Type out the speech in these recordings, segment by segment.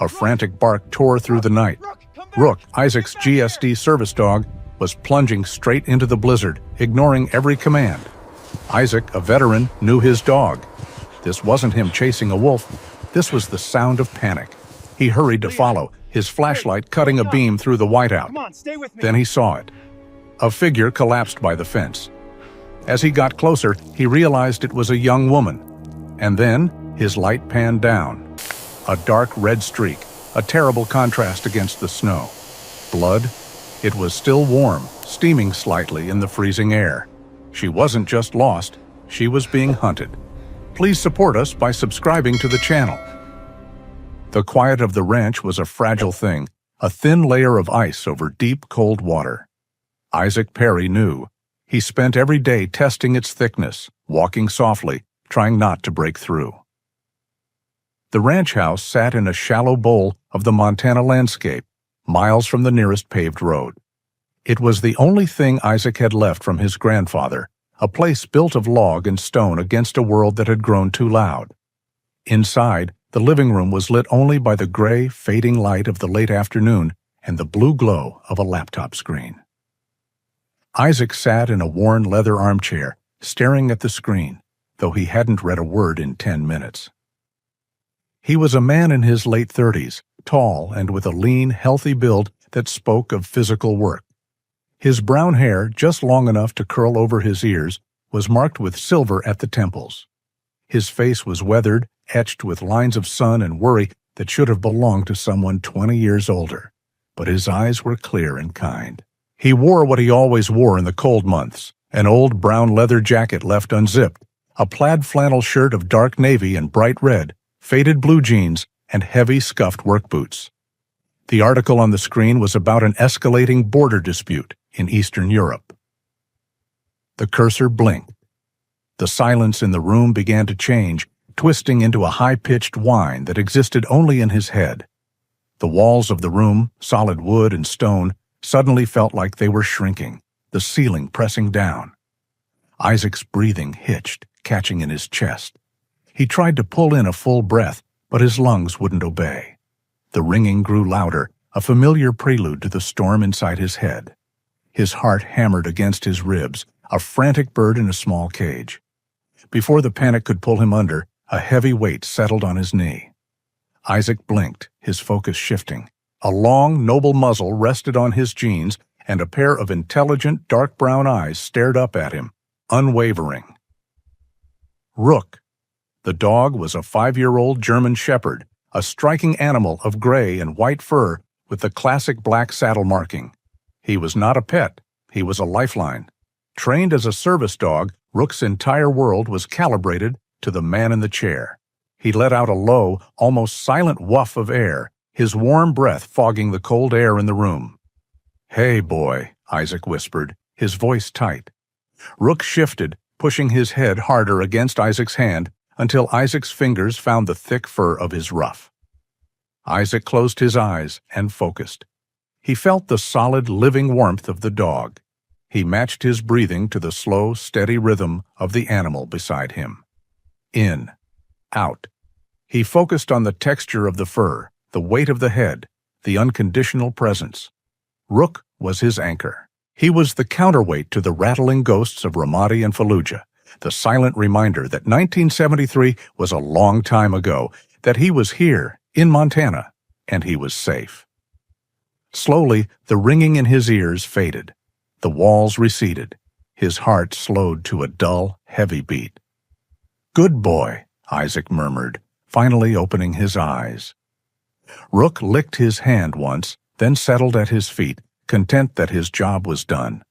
A frantic bark tore through the night. Rook, Isaac's GSD service dog, was plunging straight into the blizzard, ignoring every command. Isaac, a veteran, knew his dog. This wasn't him chasing a wolf. This was the sound of panic. He hurried to follow, his flashlight cutting a beam through the whiteout. Then he saw it. A figure collapsed by the fence. As he got closer, he realized it was a young woman. And then, his light panned down. A dark red streak, a terrible contrast against the snow. Blood? It was still warm, steaming slightly in the freezing air. She wasn't just lost, she was being hunted. Please support us by subscribing to the channel. The quiet of the ranch was a fragile thing, a thin layer of ice over deep, cold water. Isaac Perry knew. He spent every day testing its thickness, walking softly, trying not to break through. The ranch house sat in a shallow bowl of the Montana landscape, miles from the nearest paved road. It was the only thing Isaac had left from his grandfather, a place built of log and stone against a world that had grown too loud. Inside, the living room was lit only by the gray, fading light of the late afternoon and the blue glow of a laptop screen. Isaac sat in a worn leather armchair, staring at the screen, though he hadn't read a word in 10 minutes. He was a man in his late 30s, tall and with a lean, healthy build that spoke of physical work. His brown hair, just long enough to curl over his ears, was marked with silver at the temples. His face was weathered, etched with lines of sun and worry that should have belonged to someone 20 years older, but his eyes were clear and kind. He wore what he always wore in the cold months, an old brown leather jacket left unzipped, a plaid flannel shirt of dark navy and bright red, faded blue jeans, and heavy scuffed work boots. The article on the screen was about an escalating border dispute in Eastern Europe. The cursor blinked. The silence in the room began to change, twisting into a high-pitched whine that existed only in his head. The walls of the room, solid wood and stone, suddenly felt like they were shrinking, the ceiling pressing down. Isaac's breathing hitched, catching in his chest. He tried to pull in a full breath, but his lungs wouldn't obey. The ringing grew louder, a familiar prelude to the storm inside his head. His heart hammered against his ribs, a frantic bird in a small cage. Before the panic could pull him under, a heavy weight settled on his knee. Isaac blinked, his focus shifting. A long, noble muzzle rested on his jeans, and a pair of intelligent, dark brown eyes stared up at him, unwavering. Rook. The dog was a 5-year-old German shepherd, a striking animal of gray and white fur with the classic black saddle marking. He was not a pet, he was a lifeline. Trained as a service dog, Rook's entire world was calibrated to the man in the chair. He let out a low, almost silent woof of air, his warm breath fogging the cold air in the room. "Hey, boy," Isaac whispered, his voice tight. Rook shifted, pushing his head harder against Isaac's hand until Isaac's fingers found the thick fur of his ruff. Isaac closed his eyes and focused. He felt the solid, living warmth of the dog. He matched his breathing to the slow, steady rhythm of the animal beside him. In, out. He focused on the texture of the fur, the weight of the head, the unconditional presence. Rook was his anchor. He was the counterweight to the rattling ghosts of Ramadi and Fallujah, the silent reminder that 1973 was a long time ago, that he was here, in Montana, and he was safe. Slowly, the ringing in his ears faded. The walls receded. His heart slowed to a dull, heavy beat. "Good boy," Isaac murmured, finally opening his eyes. Rook licked his hand once, then settled at his feet, content that his job was done.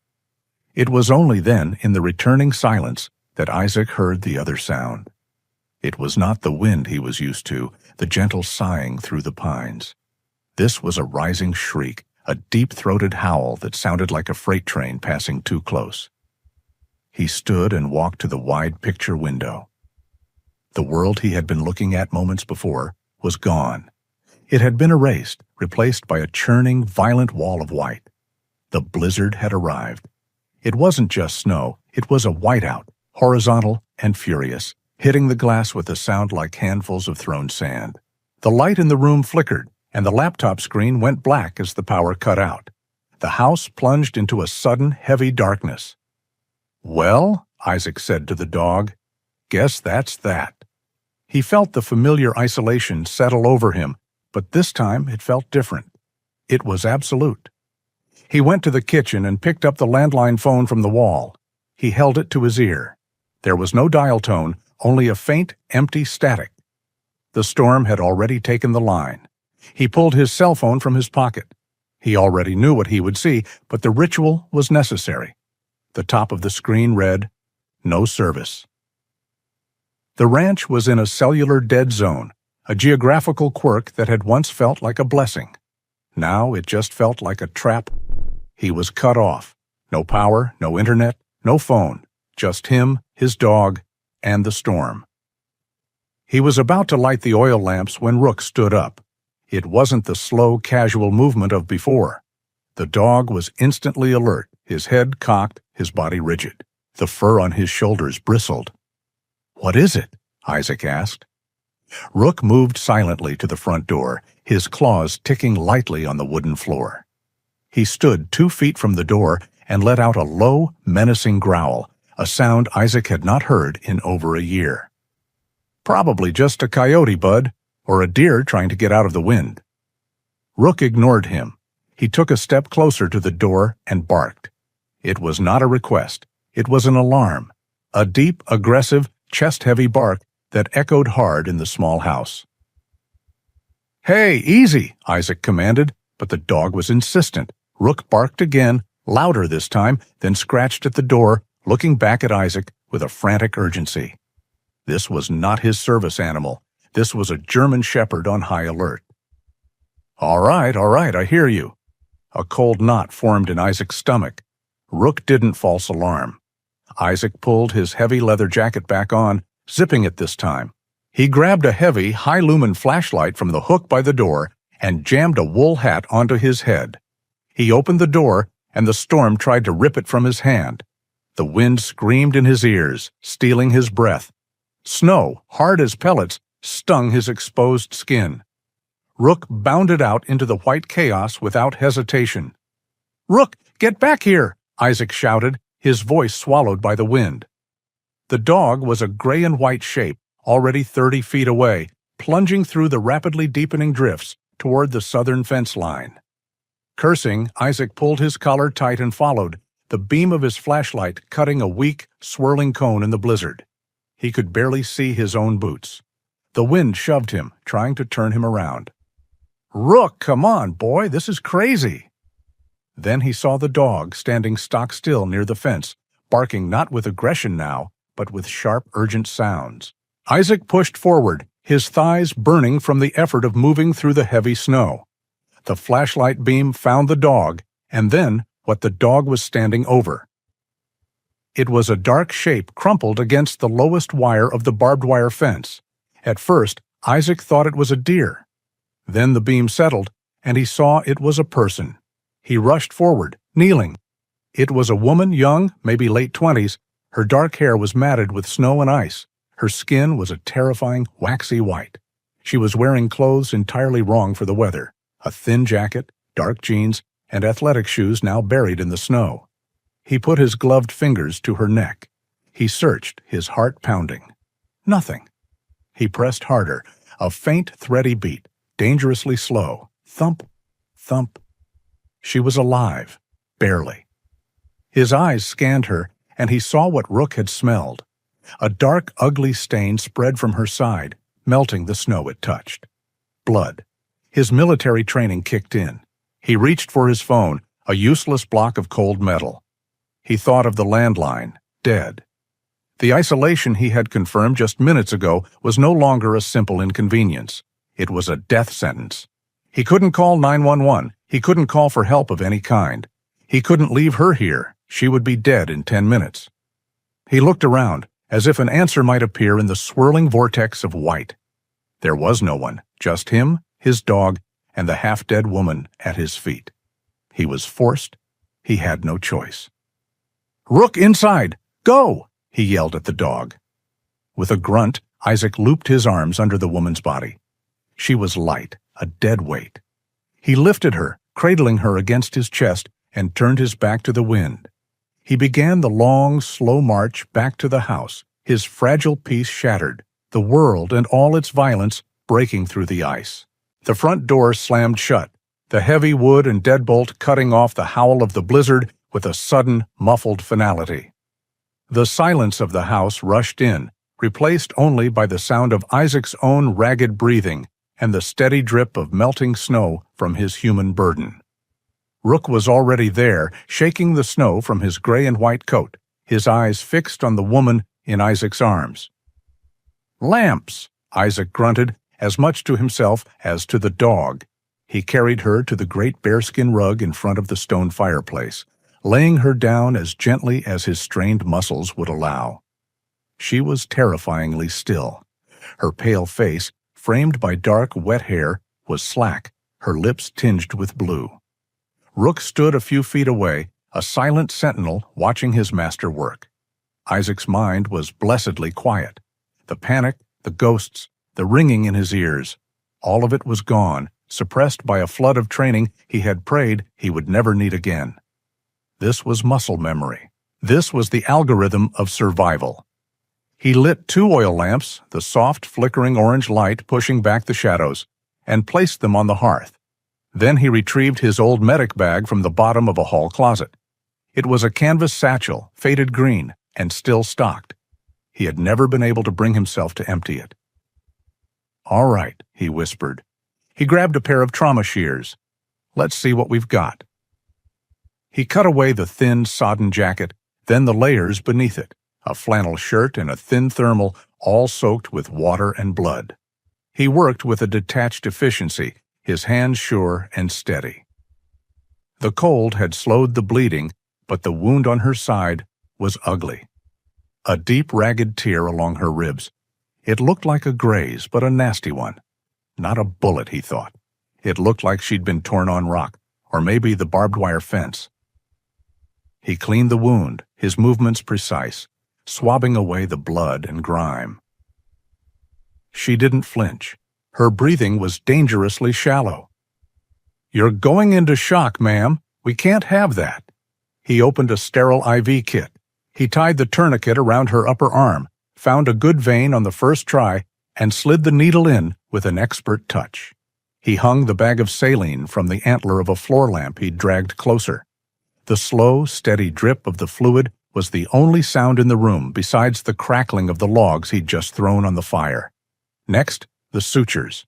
It was only then, in the returning silence, that Isaac heard the other sound. It was not the wind he was used to, the gentle sighing through the pines. This was a rising shriek, a deep-throated howl that sounded like a freight train passing too close. He stood and walked to the wide picture window. The world he had been looking at moments before was gone. It had been erased, replaced by a churning, violent wall of white. The blizzard had arrived. It wasn't just snow, it was a whiteout, horizontal and furious, hitting the glass with a sound like handfuls of thrown sand. The light in the room flickered, and the laptop screen went black as the power cut out. The house plunged into a sudden, heavy darkness. "Well," Isaac said to the dog, "guess that's that." He felt the familiar isolation settle over him, but this time it felt different. It was absolute. He went to the kitchen and picked up the landline phone from the wall. He held it to his ear. There was no dial tone, only a faint, empty static. The storm had already taken the line. He pulled his cell phone from his pocket. He already knew what he would see, but the ritual was necessary. The top of the screen read, "No service." The ranch was in a cellular dead zone, a geographical quirk that had once felt like a blessing. Now it just felt like a trap. He was cut off. No power, no internet, no phone. Just him, his dog, and the storm. He was about to light the oil lamps when Rook stood up. It wasn't the slow, casual movement of before. The dog was instantly alert, his head cocked, his body rigid. The fur on his shoulders bristled. "What is it?" Isaac asked. Rook moved silently to the front door, his claws ticking lightly on the wooden floor. He stood 2 feet from the door and let out a low, menacing growl, a sound Isaac had not heard in over a year. "Probably just a coyote, bud, or a deer trying to get out of the wind." Rook ignored him. He took a step closer to the door and barked. It was not a request. It was an alarm, a deep, aggressive, chest-heavy bark that echoed hard in the small house. "Hey, easy," Isaac commanded, but the dog was insistent. Rook barked again, louder this time, then scratched at the door, looking back at Isaac with a frantic urgency. This was not his service animal. This was a German shepherd on high alert. All right, I hear you." A cold knot formed in Isaac's stomach. Rook didn't false alarm. Isaac pulled his heavy leather jacket back on, zipping it this time. He grabbed a heavy, high-lumen flashlight from the hook by the door and jammed a wool hat onto his head. He opened the door, and the storm tried to rip it from his hand. The wind screamed in his ears, stealing his breath. Snow, hard as pellets, stung his exposed skin. Rook bounded out into the white chaos without hesitation. "Rook, get back here!" Isaac shouted, his voice swallowed by the wind. The dog was a gray and white shape, already 30 feet away, plunging through the rapidly deepening drifts toward the southern fence line. Cursing, Isaac pulled his collar tight and followed, the beam of his flashlight cutting a weak, swirling cone in the blizzard. He could barely see his own boots. The wind shoved him, trying to turn him around. "Rook, come on, boy, this is crazy." Then he saw the dog standing stock still near the fence, barking not with aggression now, but with sharp, urgent sounds. Isaac pushed forward, his thighs burning from the effort of moving through the heavy snow. The flashlight beam found the dog, and then what the dog was standing over. It was a dark shape crumpled against the lowest wire of the barbed wire fence. At first, Isaac thought it was a deer. Then the beam settled, and he saw it was a person. He rushed forward, kneeling. It was a woman, young, maybe late 20s. Her dark hair was matted with snow and ice. Her skin was a terrifying, waxy white. She was wearing clothes entirely wrong for the weather, a thin jacket, dark jeans, and athletic shoes now buried in the snow. He put his gloved fingers to her neck. He searched, his heart pounding. Nothing. He pressed harder, a faint, thready beat, dangerously slow. Thump, thump. She was alive, barely. His eyes scanned her, and he saw what Rook had smelled. A dark, ugly stain spread from her side, melting the snow it touched. Blood. His military training kicked in. He reached for his phone, a useless block of cold metal. He thought of the landline, dead. The isolation he had confirmed just minutes ago was no longer a simple inconvenience. It was a death sentence. He couldn't call 911. He couldn't call for help of any kind. He couldn't leave her here. She would be dead in 10 minutes. He looked around, as if an answer might appear in the swirling vortex of white. There was no one, just him, his dog, and the half-dead woman at his feet. He was forced. He had no choice. "Rook, inside! Go!" he yelled at the dog. With a grunt, Isaac looped his arms under the woman's body. She was light, a dead weight. He lifted her, cradling her against his chest, and turned his back to the wind. He began the long, slow march back to the house, his fragile peace shattered, the world and all its violence breaking through the ice. The front door slammed shut, the heavy wood and deadbolt cutting off the howl of the blizzard with a sudden, muffled finality. The silence of the house rushed in, replaced only by the sound of Isaac's own ragged breathing and the steady drip of melting snow from his human burden. Rook was already there, shaking the snow from his gray and white coat, his eyes fixed on the woman in Isaac's arms. "Lamps," Isaac grunted, as much to himself as to the dog. He carried her to the great bearskin rug in front of the stone fireplace, laying her down as gently as his strained muscles would allow. She was terrifyingly still. Her pale face, framed by dark, wet hair, was slack, her lips tinged with blue. Rook stood a few feet away, a silent sentinel watching his master work. Isaac's mind was blessedly quiet. The panic, the ghosts, the ringing in his ears, all of it was gone, suppressed by a flood of training he had prayed he would never need again. This was muscle memory. This was the algorithm of survival. He lit 2 oil lamps, the soft, flickering orange light pushing back the shadows, and placed them on the hearth. Then he retrieved his old medic bag from the bottom of a hall closet. It was a canvas satchel, faded green, and still stocked. He had never been able to bring himself to empty it. "All right," he whispered. He grabbed a pair of trauma shears. "Let's see what we've got." He cut away the thin, sodden jacket, then the layers beneath it, a flannel shirt and a thin thermal, all soaked with water and blood. He worked with a detached efficiency, his hands sure and steady. The cold had slowed the bleeding, but the wound on her side was ugly. A deep, ragged tear along her ribs. It looked like a graze, but a nasty one. Not a bullet, he thought. It looked like she'd been torn on rock, or maybe the barbed wire fence. He cleaned the wound, his movements precise, swabbing away the blood and grime. She didn't flinch. Her breathing was dangerously shallow. "You're going into shock, ma'am. We can't have that." He opened a sterile IV kit. He tied the tourniquet around her upper arm, found a good vein on the first try, and slid the needle in with an expert touch. He hung the bag of saline from the antler of a floor lamp he'd dragged closer. The slow, steady drip of the fluid was the only sound in the room besides the crackling of the logs he'd just thrown on the fire. Next, the sutures.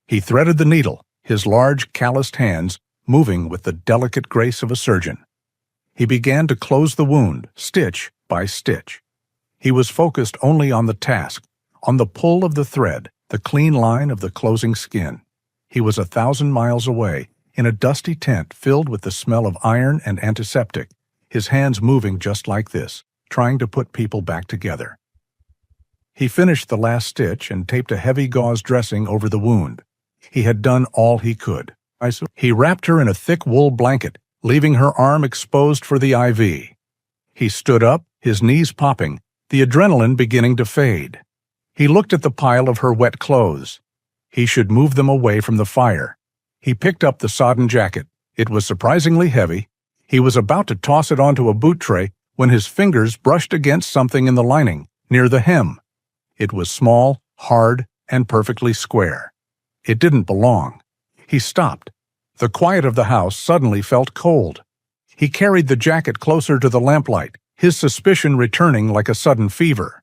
He threaded the needle, his large, calloused hands moving with the delicate grace of a surgeon. He began to close the wound, stitch by stitch. He was focused only on the task, on the pull of the thread, the clean line of the closing skin. He was 1,000 miles away, in a dusty tent filled with the smell of iron and antiseptic, his hands moving just like this, trying to put people back together. He finished the last stitch and taped a heavy gauze dressing over the wound. He had done all he could. He wrapped her in a thick wool blanket, leaving her arm exposed for the IV. He stood up, his knees popping, the adrenaline beginning to fade. He looked at the pile of her wet clothes. He should move them away from the fire. He picked up the sodden jacket. It was surprisingly heavy. He was about to toss it onto a boot tray when his fingers brushed against something in the lining, near the hem. It was small, hard, and perfectly square. It didn't belong. He stopped. The quiet of the house suddenly felt cold. He carried the jacket closer to the lamplight, his suspicion returning like a sudden fever.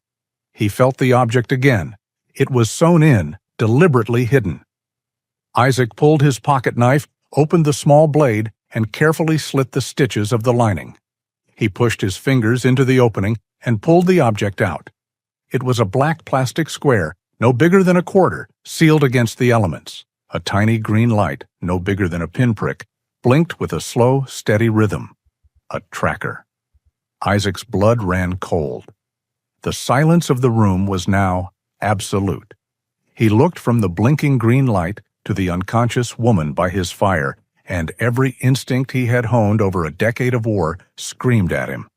He felt the object again. It was sewn in, deliberately hidden. Isaac pulled his pocket knife, opened the small blade, and carefully slit the stitches of the lining. He pushed his fingers into the opening and pulled the object out. It was a black plastic square, no bigger than a quarter, sealed against the elements. A tiny green light, no bigger than a pinprick, blinked with a slow, steady rhythm. A tracker. Isaac's blood ran cold. The silence of the room was now absolute. He looked from the blinking green light to the unconscious woman by his fire, and every instinct he had honed over a decade of war screamed at him.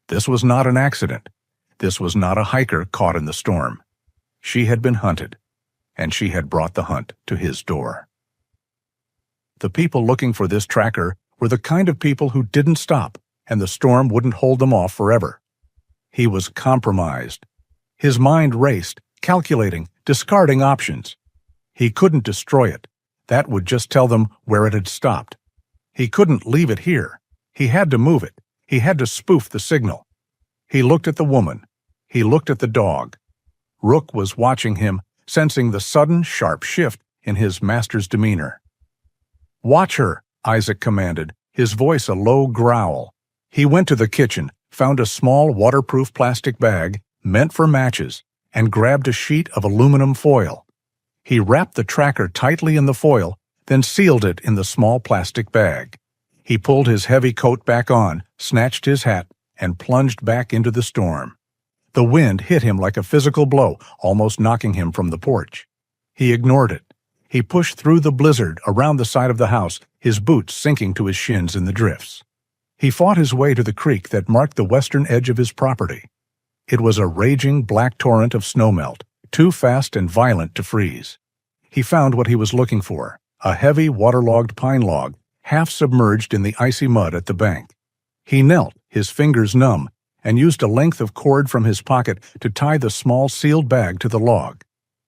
This was not an accident. This was not a hiker caught in the storm. She had been hunted, and she had brought the hunt to his door. The people looking for this tracker were the kind of people who didn't stop, and the storm wouldn't hold them off forever. He was compromised. His mind raced, calculating, discarding options. He couldn't destroy it. That would just tell them where it had stopped. He couldn't leave it here. He had to move it. He had to spoof the signal. He looked at the woman. He looked at the dog. Rook was watching him, sensing the sudden, sharp shift in his master's demeanor. "Watch her," Isaac commanded, his voice a low growl. He went to the kitchen, found a small waterproof plastic bag meant for matches, and grabbed a sheet of aluminum foil. He wrapped the tracker tightly in the foil, then sealed it in the small plastic bag. He pulled his heavy coat back on, snatched his hat, and plunged back into the storm. The wind hit him like a physical blow, almost knocking him from the porch. He ignored it. He pushed through the blizzard around the side of the house, his boots sinking to his shins in the drifts. He fought his way to the creek that marked the western edge of his property. It was a raging black torrent of snowmelt, too fast and violent to freeze. He found what he was looking for, a heavy waterlogged pine log, half submerged in the icy mud at the bank. He knelt, his fingers numb, and used a length of cord from his pocket to tie the small sealed bag to the log.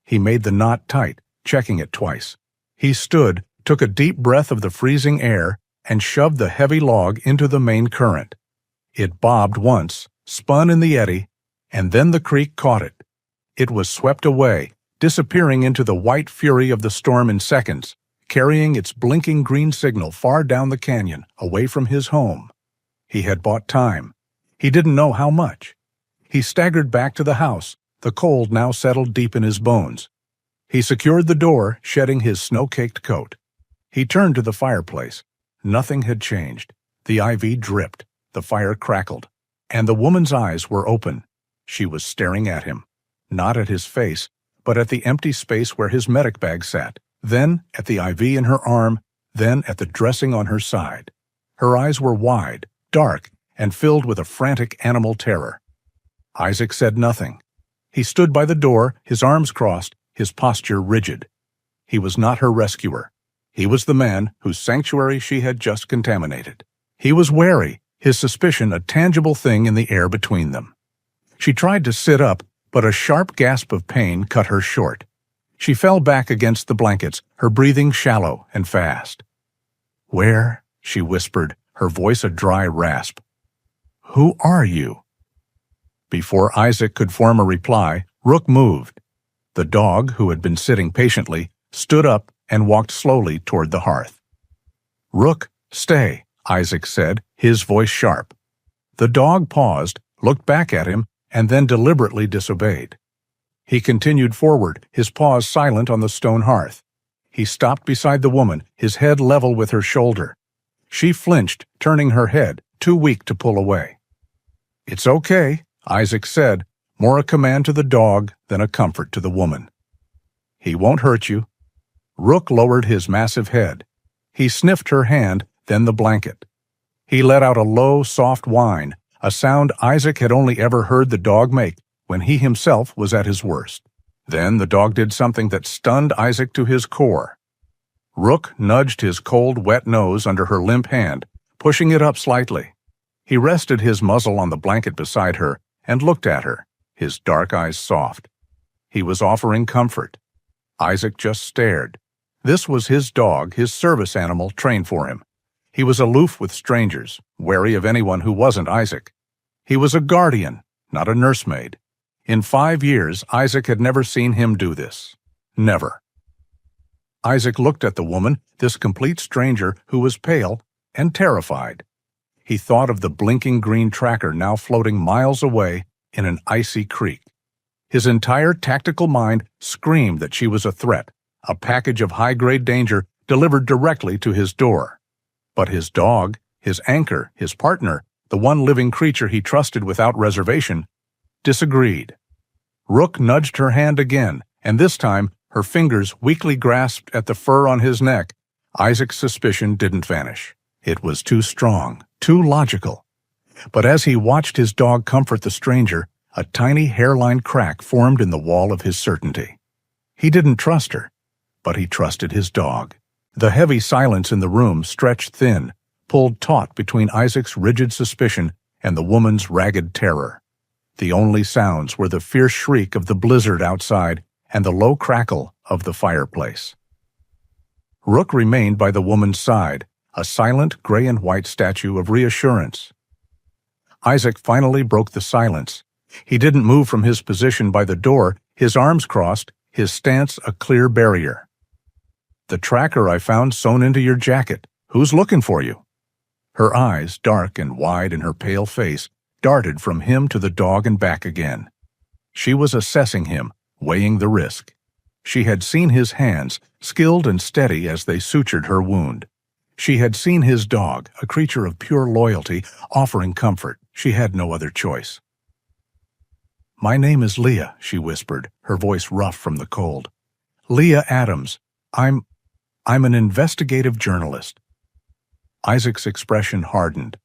He made the knot tight, checking it twice. He stood, took a deep breath of the freezing air, and shoved the heavy log into the main current. It bobbed once, spun in the eddy, and then the creek caught it. It was swept away, disappearing into the white fury of the storm in seconds, carrying its blinking green signal far down the canyon, away from his home. He had bought time. He didn't know how much. He staggered back to the house, the cold now settled deep in his bones. He secured the door, shedding his snow-caked coat. He turned to the fireplace. Nothing had changed. The IV dripped, the fire crackled, and the woman's eyes were open. She was staring at him, not at his face, but at the empty space where his medic bag sat, then at the IV in her arm, then at the dressing on her side. Her eyes were wide, dark, and filled with a frantic animal terror. Isaac said nothing. He stood by the door, his arms crossed, his posture rigid. He was not her rescuer. He was the man whose sanctuary she had just contaminated. He was wary, his suspicion a tangible thing in the air between them. She tried to sit up, but a sharp gasp of pain cut her short. She fell back against the blankets, her breathing shallow and fast. "Where?" she whispered, her voice a dry rasp. "Who are you?" Before Isaac could form a reply, Rook moved. The dog, who had been sitting patiently, stood up and walked slowly toward the hearth. "Rook, stay," Isaac said, his voice sharp. The dog paused, looked back at him, and then deliberately disobeyed. He continued forward, his paws silent on the stone hearth. He stopped beside the woman, his head level with her shoulder. She flinched, turning her head, too weak to pull away. "It's okay," Isaac said, more a command to the dog than a comfort to the woman. "He won't hurt you." Rook lowered his massive head. He sniffed her hand, then the blanket. He let out a low, soft whine, a sound Isaac had only ever heard the dog make when he himself was at his worst. Then the dog did something that stunned Isaac to his core. Rook nudged his cold, wet nose under her limp hand, pushing it up slightly. He rested his muzzle on the blanket beside her and looked at her, his dark eyes soft. He was offering comfort. Isaac just stared. This was his dog, his service animal, trained for him. He was aloof with strangers, wary of anyone who wasn't Isaac. He was a guardian, not a nursemaid. In 5 years, Isaac had never seen him do this. Never. Isaac looked at the woman, this complete stranger who was pale and terrified. He thought of the blinking green tracker now floating miles away in an icy creek. His entire tactical mind screamed that she was a threat, a package of high-grade danger delivered directly to his door. But his dog, his anchor, his partner, the one living creature he trusted without reservation, disagreed. Rook nudged her hand again, and this time her fingers weakly grasped at the fur on his neck. Isaac's suspicion didn't vanish. It was too strong, too logical. But as he watched his dog comfort the stranger, a tiny hairline crack formed in the wall of his certainty. He didn't trust her, but he trusted his dog. The heavy silence in the room stretched thin, pulled taut between Isaac's rigid suspicion and the woman's ragged terror. The only sounds were the fierce shriek of the blizzard outside and the low crackle of the fireplace. Rook remained by the woman's side, a silent gray and white statue of reassurance. Isaac finally broke the silence. He didn't move from his position by the door, his arms crossed, his stance a clear barrier. "The tracker I found sewn into your jacket. Who's looking for you?" Her eyes, dark and wide in her pale face, darted from him to the dog and back again. She was assessing him, weighing the risk. She had seen his hands, skilled and steady as they sutured her wound. She had seen his dog, a creature of pure loyalty, offering comfort. She had no other choice. "My name is Leah," she whispered, her voice rough from the cold. "Leah Adams. I'm an investigative journalist." Isaac's expression hardened.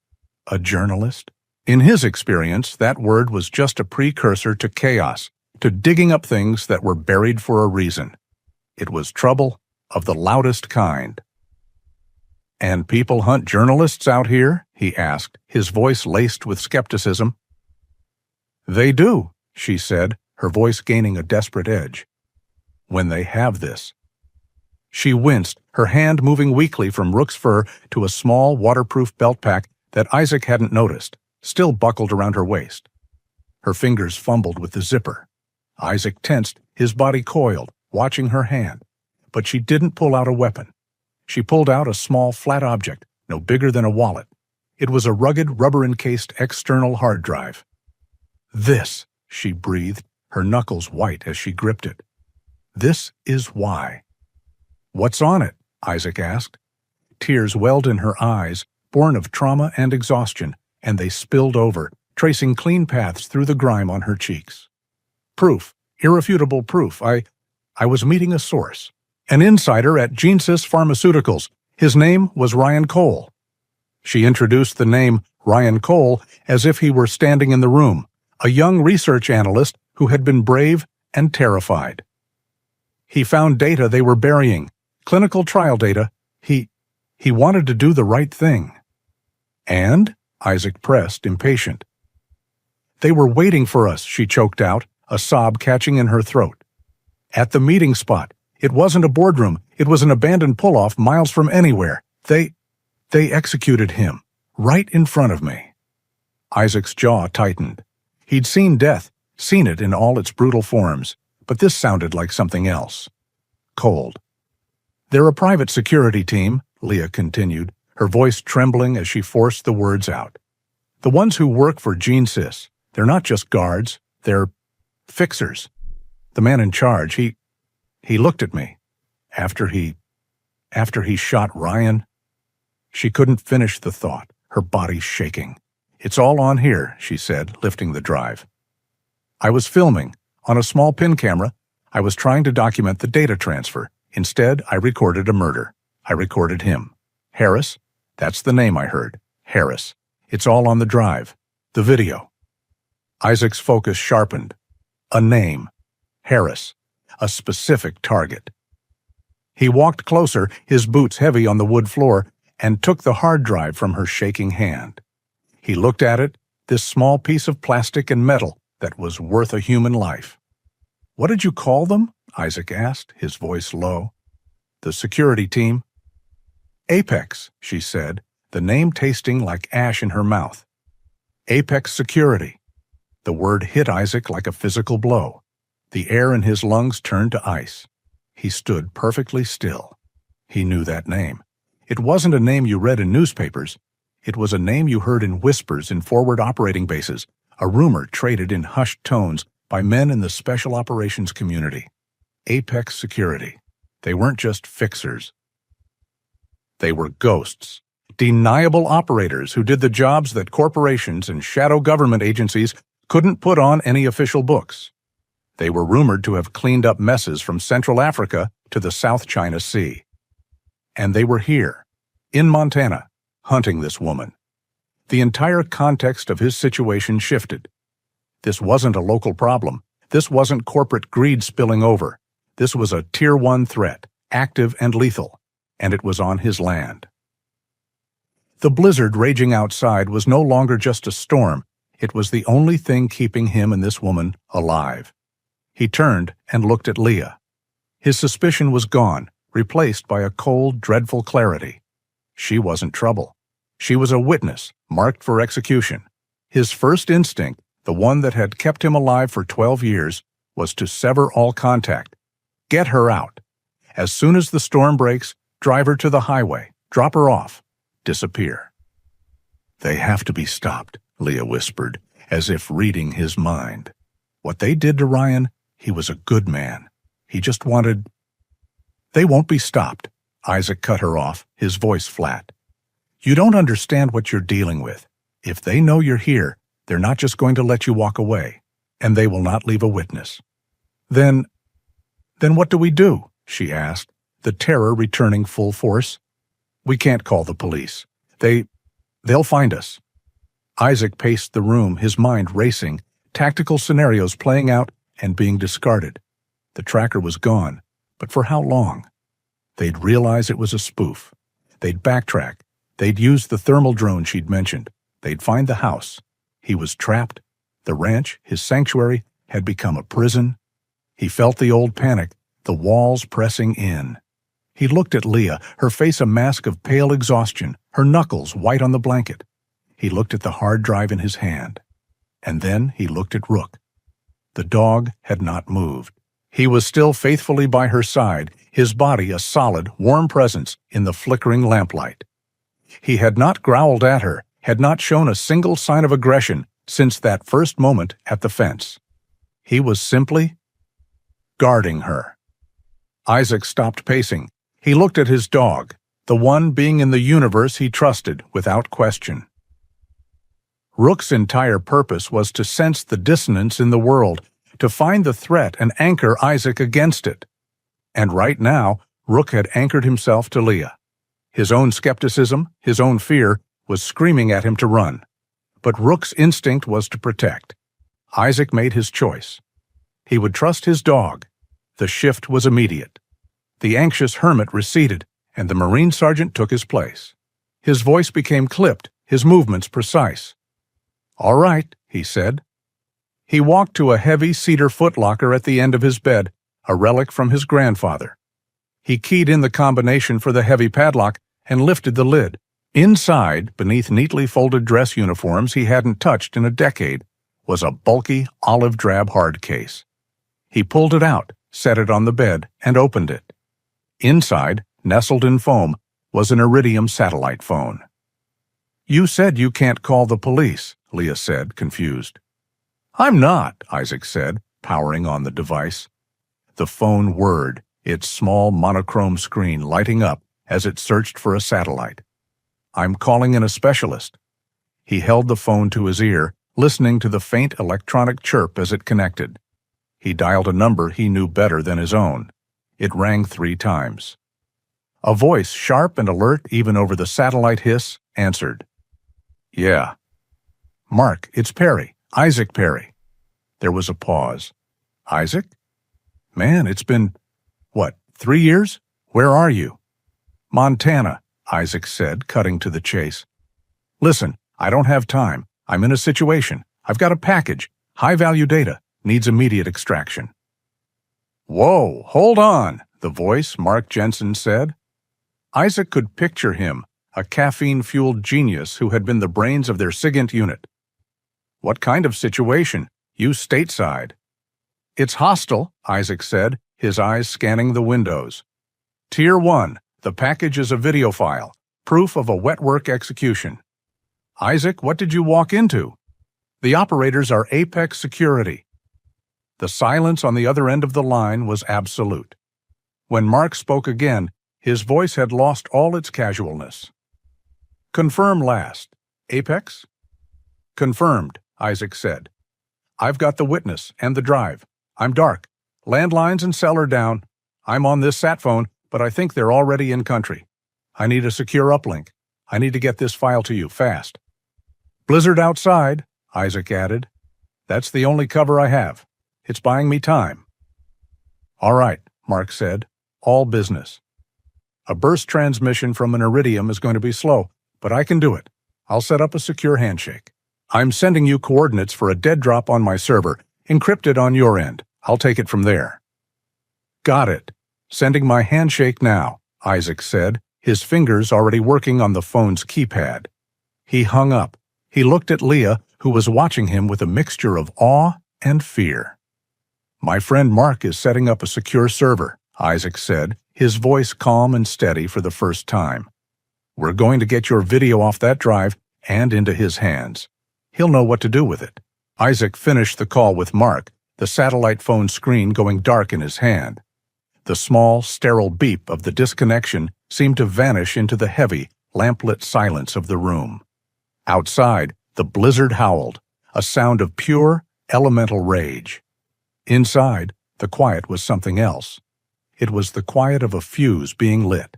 A journalist? In his experience, that word was just a precursor to chaos, to digging up things that were buried for a reason. It was trouble of the loudest kind. "And people hunt journalists out here?" he asked, his voice laced with skepticism. "They do," she said, her voice gaining a desperate edge. "When they have this." She winced, her hand moving weakly from Rook's fur to a small, waterproof belt pack that Isaac hadn't noticed, still buckled around her waist. Her fingers fumbled with the zipper. Isaac tensed, his body coiled, watching her hand. But she didn't pull out a weapon. She pulled out a small, flat object, no bigger than a wallet. It was a rugged, rubber-encased external hard drive. "This," she breathed, her knuckles white as she gripped it. "This is why." "What's on it?" Isaac asked. Tears welled in her eyes, born of trauma and exhaustion, and they spilled over, tracing clean paths through the grime on her cheeks. "Proof, irrefutable proof. I was meeting a source. An insider at Genesis Pharmaceuticals. His name was Ryan Cole." She introduced the name Ryan Cole as if he were standing in the room, a young research analyst who had been brave and terrified. "He found data they were burying, clinical trial data. He wanted to do the right thing." "And?" Isaac pressed, impatient. "They were waiting for us," she choked out, a sob catching in her throat. "At the meeting spot. It wasn't a boardroom. It was an abandoned pull-off miles from anywhere. They executed him, right in front of me." Isaac's jaw tightened. He'd seen death, seen it in all its brutal forms, but this sounded like something else. Cold. "They're a private security team," Leah continued, her voice trembling as she forced the words out. "The ones who work for Genesis. They're not just guards. They're fixers. The man in charge, he looked at me. After he shot Ryan." She couldn't finish the thought, her body shaking. "It's all on here," she said, lifting the drive. "I was filming. On a small pin camera, I was trying to document the data transfer. Instead, I recorded a murder. I recorded him. Harris? That's the name I heard. Harris. It's all on the drive. The video." Isaac's focus sharpened. A name. Harris. A specific target. He walked closer, his boots heavy on the wood floor, and took the hard drive from her shaking hand. He looked at it, this small piece of plastic and metal that was worth a human life. "What did you call them?" Isaac asked, his voice low. "The security team." "Apex," she said, the name tasting like ash in her mouth. "Apex Security." The word hit Isaac like a physical blow. The air in his lungs turned to ice. He stood perfectly still. He knew that name. It wasn't a name you read in newspapers. It was a name you heard in whispers in forward operating bases, a rumor traded in hushed tones by men in the special operations community. Apex Security. They weren't just fixers. They were ghosts. Deniable operators who did the jobs that corporations and shadow government agencies couldn't put on any official books. They were rumored to have cleaned up messes from Central Africa to the South China Sea. And they were here, in Montana, hunting this woman. The entire context of his situation shifted. This wasn't a local problem. This wasn't corporate greed spilling over. This was a Tier 1 threat, active and lethal. and it was on his land. The blizzard raging outside was no longer just a storm. It was the only thing keeping him and this woman alive. He turned and looked at Leah. His suspicion was gone, replaced by a cold, dreadful clarity. She wasn't trouble. She was a witness, marked for execution. His first instinct, the one that had kept him alive for 12 years, was to sever all contact. Get her out. As soon as the storm breaks, drive her to the highway, drop her off, disappear. They have to be stopped, Leah whispered, as if reading his mind. What they did to Ryan, he was a good man. He just wanted... They won't be stopped. Isaac cut her off, his voice flat. You don't understand what you're dealing with. If they know you're here, they're not just going to let you walk away, and they will not leave a witness. Then what do we do? She asked, the terror returning full force. We can't call the police. They'll find us. Isaac paced the room, his mind racing, tactical scenarios playing out and being discarded. The tracker was gone, but for how long? They'd realize it was a spoof. They'd backtrack. They'd use the thermal drone she'd mentioned. They'd find the house. He was trapped. The ranch, his sanctuary, had become a prison. He felt the old panic, the walls pressing in. He looked at Leah, her face a mask of pale exhaustion, her knuckles white on the blanket. He looked at the hard drive in his hand. And then he looked at Rook. The dog had not moved. He was still faithfully by her side, his body a solid, warm presence in the flickering lamplight. He had not growled at her, had not shown a single sign of aggression since that first moment at the fence. He was simply guarding her. Isaac stopped pacing. He looked at his dog, the one being in the universe he trusted without question. Rook's entire purpose was to sense the dissonance in the world, to find the threat and anchor Isaac against it. And right now, Rook had anchored himself to Leah. His own skepticism, his own fear, was screaming at him to run. But Rook's instinct was to protect. Isaac made his choice. He would trust his dog. The shift was immediate. The anxious hermit receded, and the Marine sergeant took his place. His voice became clipped, his movements precise. "All right," he said. He walked to a heavy cedar footlocker at the end of his bed, a relic from his grandfather. He keyed in the combination for the heavy padlock and lifted the lid. Inside, beneath neatly folded dress uniforms he hadn't touched in a decade, was a bulky olive-drab hard case. He pulled it out, set it on the bed, and opened it. Inside, nestled in foam, was an Iridium satellite phone. "You said you can't call the police," Leah said, confused. "I'm not," Isaac said, powering on the device. The phone whirred, its small monochrome screen lighting up as it searched for a satellite. "I'm calling in a specialist." He held the phone to his ear, listening to the faint electronic chirp as it connected. He dialed a number he knew better than his own. It rang 3 times. A voice, sharp and alert even over the satellite hiss, answered. "Yeah." "Mark, it's Perry. Isaac Perry." There was a pause. "Isaac? Man, it's been, 3 years? Where are you?" "Montana," Isaac said, cutting to the chase. "Listen, I don't have time. I'm in a situation. I've got a package. High-value data. Needs immediate extraction." "Whoa, hold on," the voice, Mark Jensen, said. Isaac could picture him, a caffeine-fueled genius who had been the brains of their SIGINT unit. "What kind of situation? You stateside." "It's hostile," Isaac said, his eyes scanning the windows. "Tier 1, the package is a video file, proof of a wet work execution." "Isaac, what did you walk into?" "The operators are Apex Security." The silence on the other end of the line was absolute. When Mark spoke again, his voice had lost all its casualness. "Confirm last. Apex?" "Confirmed," Isaac said. "I've got the witness and the drive. I'm dark. Landlines and cell are down. I'm on this sat phone, but I think they're already in country. I need a secure uplink. I need to get this file to you fast." "Blizzard outside," Isaac added. "That's the only cover I have. It's buying me time." "All right," Mark said. "All business." A burst transmission from an Iridium is going to be slow, but I can do it. I'll set up a secure handshake. I'm sending you coordinates for a dead drop on my server, encrypted on your end. I'll take it from there." "Got it. Sending my handshake now," Isaac said, his fingers already working on the phone's keypad. He hung up. He looked at Leah, who was watching him with a mixture of awe and fear. "My friend Mark is setting up a secure server," Isaac said, his voice calm and steady for the first time. "We're going to get your video off that drive and into his hands. He'll know what to do with it." Isaac finished the call with Mark, the satellite phone screen going dark in his hand. The small, sterile beep of the disconnection seemed to vanish into the heavy, lamplit silence of the room. Outside, the blizzard howled, a sound of pure, elemental rage. Inside, the quiet was something else. It was the quiet of a fuse being lit.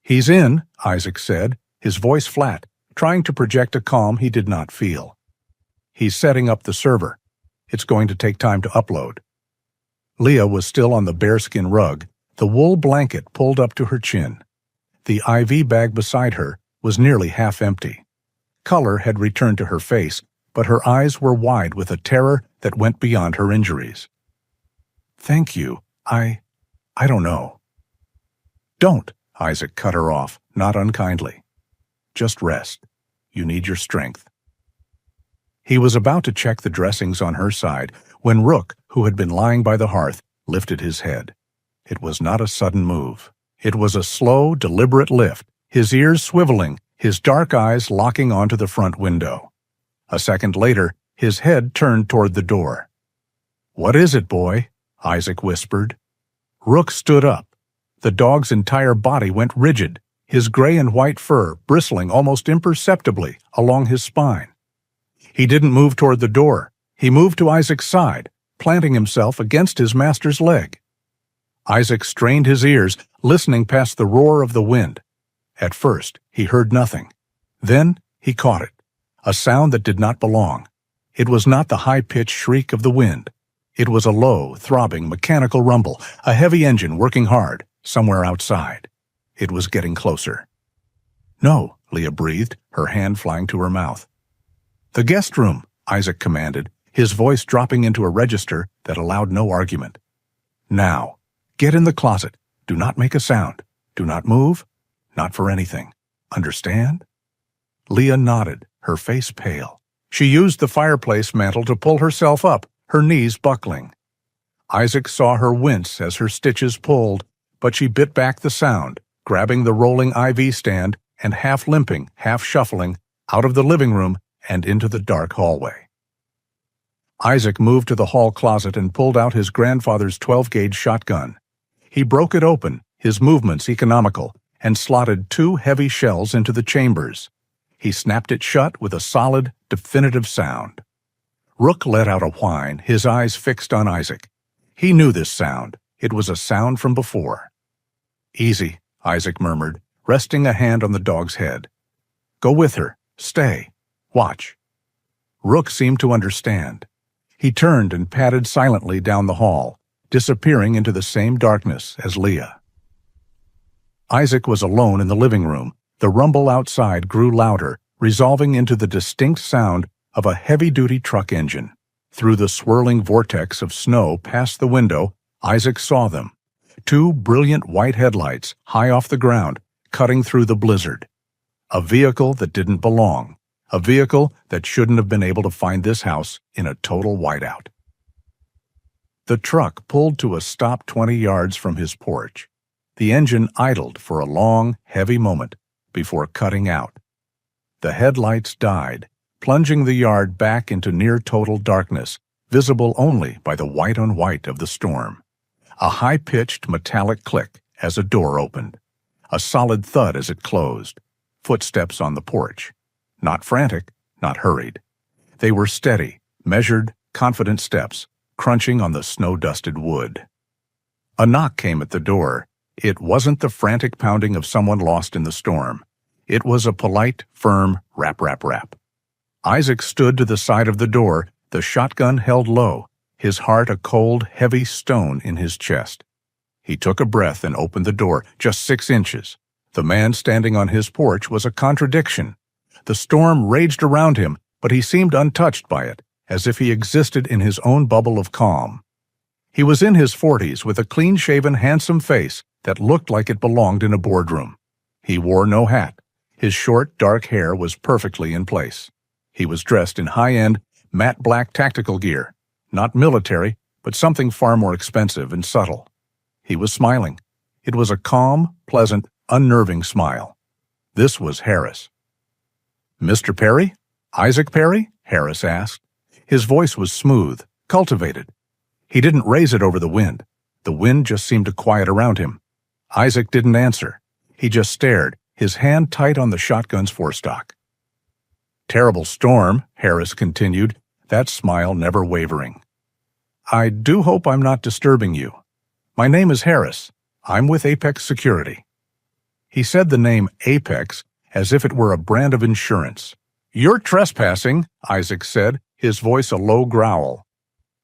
"He's in," Isaac said, his voice flat, trying to project a calm he did not feel. "He's setting up the server. It's going to take time to upload." Leah was still on the bearskin rug, the wool blanket pulled up to her chin. The IV bag beside her was nearly half empty. Color had returned to her face, but her eyes were wide with a terror that went beyond her injuries. "Thank you. I don't know." "Don't," Isaac cut her off, not unkindly. "Just rest. You need your strength." He was about to check the dressings on her side when Rook, who had been lying by the hearth, lifted his head. It was not a sudden move. It was a slow, deliberate lift, his ears swiveling, his dark eyes locking onto the front window. A second later, his head turned toward the door. "What is it, boy?" Isaac whispered. Rook stood up. The dog's entire body went rigid, his gray and white fur bristling almost imperceptibly along his spine. He didn't move toward the door. He moved to Isaac's side, planting himself against his master's leg. Isaac strained his ears, listening past the roar of the wind. At first, he heard nothing. Then, he caught it. A sound that did not belong. It was not the high-pitched shriek of the wind. It was a low, throbbing, mechanical rumble, a heavy engine working hard, somewhere outside. It was getting closer. "No," Leah breathed, her hand flying to her mouth. "The guest room," Isaac commanded, his voice dropping into a register that allowed no argument. "Now, get in the closet. Do not make a sound. Do not move. Not for anything. Understand?" Leah nodded, her face pale. She used the fireplace mantel to pull herself up, her knees buckling. Isaac saw her wince as her stitches pulled, but she bit back the sound, grabbing the rolling IV stand and half limping, half shuffling, out of the living room and into the dark hallway. Isaac moved to the hall closet and pulled out his grandfather's 12-gauge shotgun. He broke it open, his movements economical, and slotted 2 heavy shells into the chambers. He snapped it shut with a solid, definitive sound. Rook let out a whine, his eyes fixed on Isaac. He knew this sound. It was a sound from before. "Easy," Isaac murmured, resting a hand on the dog's head. "Go with her. Stay. Watch." Rook seemed to understand. He turned and padded silently down the hall, disappearing into the same darkness as Leah. Isaac was alone in the living room. The rumble outside grew louder, resolving into the distinct sound of a heavy-duty truck engine. Through the swirling vortex of snow past the window, Isaac saw them. 2 brilliant white headlights, high off the ground, cutting through the blizzard. A vehicle that didn't belong. A vehicle that shouldn't have been able to find this house in a total whiteout. The truck pulled to a stop 20 yards from his porch. The engine idled for a long, heavy moment before cutting out. The headlights died, plunging the yard back into near-total darkness, visible only by the white-on-white of the storm. A high-pitched metallic click as a door opened. A solid thud as it closed. Footsteps on the porch. Not frantic, not hurried. They were steady, measured, confident steps, crunching on the snow-dusted wood. A knock came at the door. It wasn't the frantic pounding of someone lost in the storm. It was a polite, firm rap, rap, rap. Isaac stood to the side of the door, the shotgun held low, his heart a cold, heavy stone in his chest. He took a breath and opened the door, just 6 inches. The man standing on his porch was a contradiction. The storm raged around him, but he seemed untouched by it, as if he existed in his own bubble of calm. He was in his 40s with a clean-shaven, handsome face that looked like it belonged in a boardroom. He wore no hat. His short, dark hair was perfectly in place. He was dressed in high-end, matte black tactical gear, not military, but something far more expensive and subtle. He was smiling. It was a calm, pleasant, unnerving smile. This was Harris. "Mr. Perry? Isaac Perry?" Harris asked. His voice was smooth, cultivated. He didn't raise it over the wind. The wind just seemed to quiet around him. Isaac didn't answer. He just stared, his hand tight on the shotgun's forestock. "Terrible storm," Harris continued, that smile never wavering. "I do hope I'm not disturbing you. My name is Harris. I'm with Apex Security." He said the name Apex as if it were a brand of insurance. "You're trespassing," Isaac said, his voice a low growl.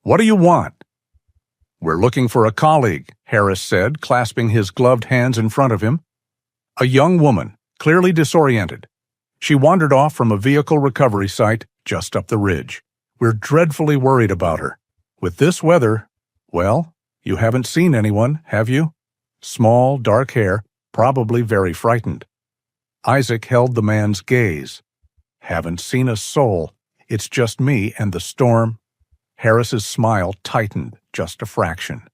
"What do you want?" "We're looking for a colleague," Harris said, clasping his gloved hands in front of him. "A young woman, clearly disoriented. She wandered off from a vehicle recovery site just up the ridge. We're dreadfully worried about her. With this weather, well, you haven't seen anyone, have you? Small, dark hair, probably very frightened." Isaac held the man's gaze. "Haven't seen a soul. It's just me and the storm." Harris's smile tightened just a fraction.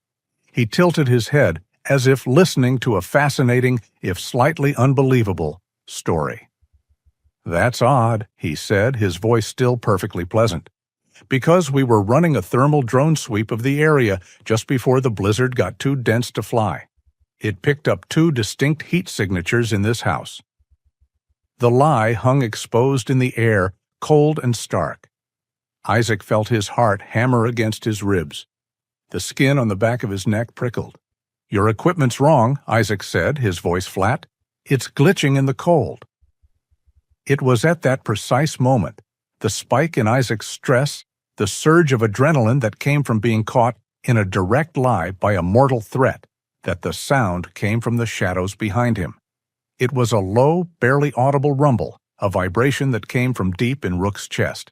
He tilted his head as if listening to a fascinating, if slightly unbelievable, story. "That's odd," he said, his voice still perfectly pleasant. "Because we were running a thermal drone sweep of the area just before the blizzard got too dense to fly. It picked up 2 distinct heat signatures in this house." The lie hung exposed in the air, cold and stark. Isaac felt his heart hammer against his ribs. The skin on the back of his neck prickled. "Your equipment's wrong," Isaac said, his voice flat. "It's glitching in the cold." It was at that precise moment, the spike in Isaac's stress, the surge of adrenaline that came from being caught in a direct lie by a mortal threat, that the sound came from the shadows behind him. It was a low, barely audible rumble, a vibration that came from deep in Rook's chest.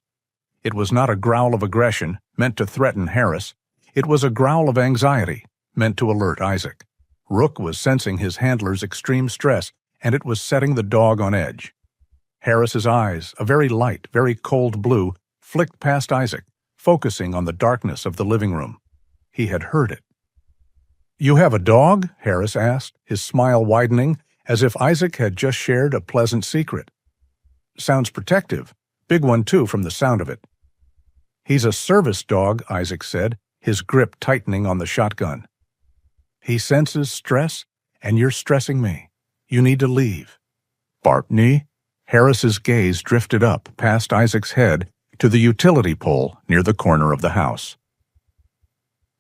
It was not a growl of aggression, meant to threaten Harris. It was a growl of anxiety, meant to alert Isaac. Rook was sensing his handler's extreme stress, and it was setting the dog on edge. Harris's eyes, a very light, very cold blue, flicked past Isaac, focusing on the darkness of the living room. He had heard it. "You have a dog?" Harris asked, his smile widening, as if Isaac had just shared a pleasant secret. "Sounds protective. Big one, too, from the sound of it." "He's a service dog," Isaac said, his grip tightening on the shotgun. "He senses stress, and you're stressing me. You need to leave." "Bartney?" Harris's gaze drifted up past Isaac's head to the utility pole near the corner of the house.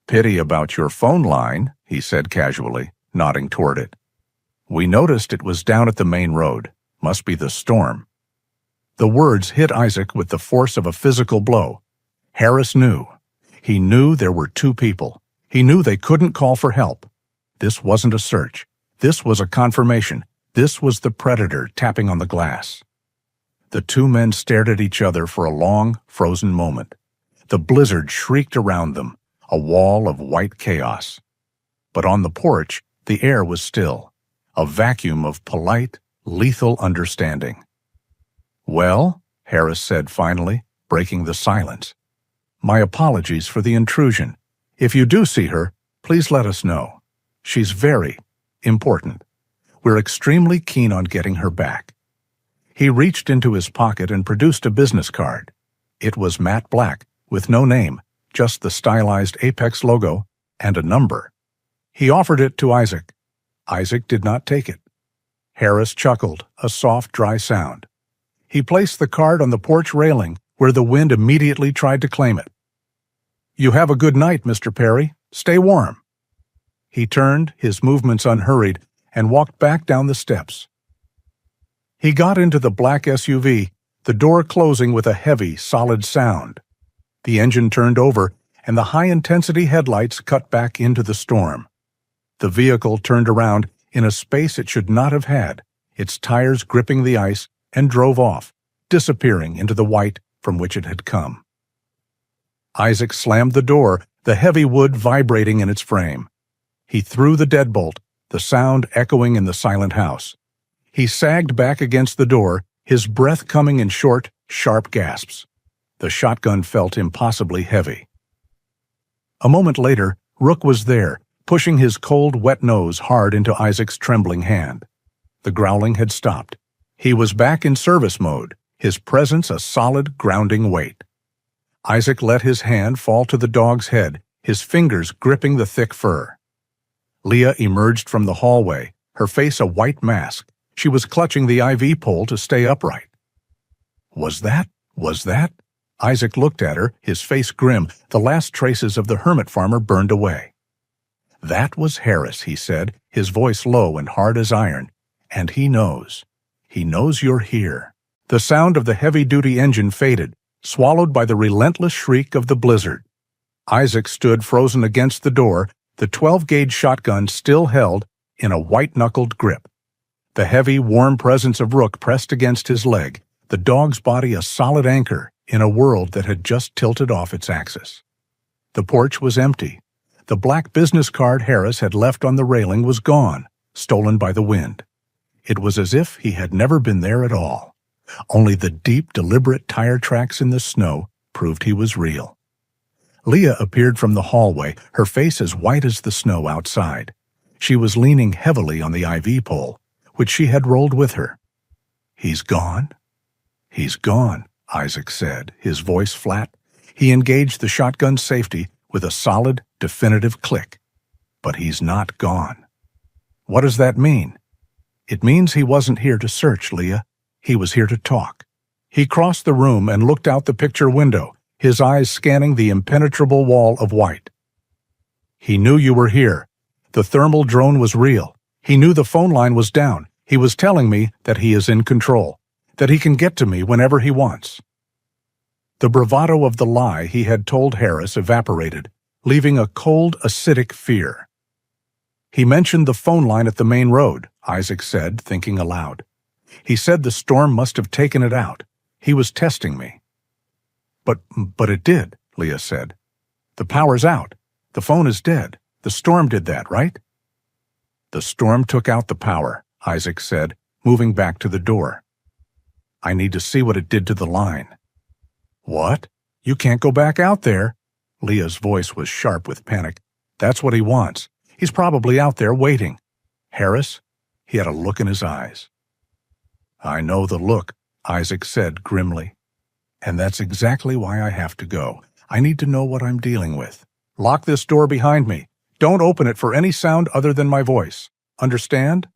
"Pity about your phone line," he said casually, nodding toward it. "We noticed it was down at the main road. Must be the storm." The words hit Isaac with the force of a physical blow. Harris knew. He knew there were 2 people. He knew they couldn't call for help. This wasn't a search. This was a confirmation. This was the predator tapping on the glass. The 2 men stared at each other for a long, frozen moment. The blizzard shrieked around them, a wall of white chaos. But on the porch, the air was still, a vacuum of polite, lethal understanding. "Well," Harris said finally, breaking the silence. "My apologies for the intrusion. If you do see her, please let us know. She's very important. We're extremely keen on getting her back." He reached into his pocket and produced a business card. It was matte black, with no name, just the stylized Apex logo and a number. He offered it to Isaac. Isaac did not take it. Harris chuckled, a soft, dry sound. He placed the card on the porch railing, where the wind immediately tried to claim it. "You have a good night, Mr. Perry. Stay warm." He turned, his movements unhurried, and walked back down the steps. He got into the black SUV, the door closing with a heavy, solid sound. The engine turned over, and the high-intensity headlights cut back into the storm. The vehicle turned around in a space it should not have had, its tires gripping the ice, and drove off, disappearing into the white from which it had come. Isaac slammed the door, the heavy wood vibrating in its frame. He threw the deadbolt, the sound echoing in the silent house. He sagged back against the door, his breath coming in short, sharp gasps. The shotgun felt impossibly heavy. A moment later, Rook was there, pushing his cold, wet nose hard into Isaac's trembling hand. The growling had stopped. He was back in service mode, his presence a solid, grounding weight. Isaac let his hand fall to the dog's head, his fingers gripping the thick fur. Leah emerged from the hallway, her face a white mask. She was clutching the IV pole to stay upright. Was that? Isaac looked at her, his face grim, the last traces of the hermit farmer burned away. That was Harris, he said, his voice low and hard as iron. And he knows. He knows you're here. The sound of the heavy-duty engine faded, swallowed by the relentless shriek of the blizzard. Isaac stood frozen against the door, the 12-gauge shotgun still held in a white-knuckled grip. The heavy, warm presence of Rook pressed against his leg, the dog's body a solid anchor in a world that had just tilted off its axis. The porch was empty. The black business card Harris had left on the railing was gone, stolen by the wind. It was as if he had never been there at all. Only the deep, deliberate tire tracks in the snow proved he was real. Leah appeared from the hallway, her face as white as the snow outside. She was leaning heavily on the IV pole, which she had rolled with her. "He's gone?" "He's gone," Isaac said, his voice flat. He engaged the shotgun's safety with a solid, definitive click. "But he's not gone." "What does that mean?" "It means he wasn't here to search, Leah. He was here to talk." He crossed the room and looked out the picture window, his eyes scanning the impenetrable wall of white. "He knew you were here. The thermal drone was real. He knew the phone line was down. He was telling me that he is in control, that he can get to me whenever he wants." The bravado of the lie he had told Harris evaporated, leaving a cold, acidic fear. "He mentioned the phone line at the main road," Isaac said, thinking aloud. "He said the storm must have taken it out. He was testing me." But it did," Leah said. "The power's out. The phone is dead. The storm did that, right?" "The storm took out the power," Isaac said, moving back to the door. "I need to see what it did to the line." "What? You can't go back out there." Leah's voice was sharp with panic. "That's what he wants. He's probably out there waiting." "Harris?" He had a look in his eyes. "I know the look," Isaac said grimly. "And that's exactly why I have to go. I need to know what I'm dealing with. Lock this door behind me. Don't open it for any sound other than my voice. Understand?"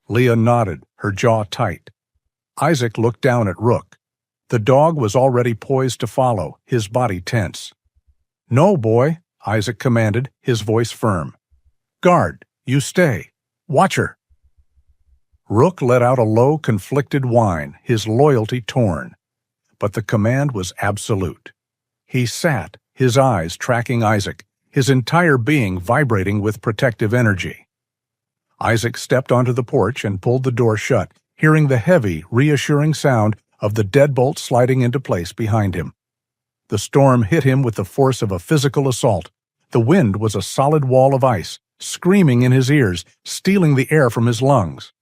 Leah nodded, her jaw tight. Isaac looked down at Rook. The dog was already poised to follow, his body tense. "No, boy," Isaac commanded, his voice firm. "Guard, you stay. Watch her." Rook let out a low, conflicted whine, his loyalty torn. But the command was absolute. He sat, his eyes tracking Isaac, his entire being vibrating with protective energy. Isaac stepped onto the porch and pulled the door shut, hearing the heavy, reassuring sound of the deadbolt sliding into place behind him. The storm hit him with the force of a physical assault. The wind was a solid wall of ice, screaming in his ears, stealing the air from his lungs.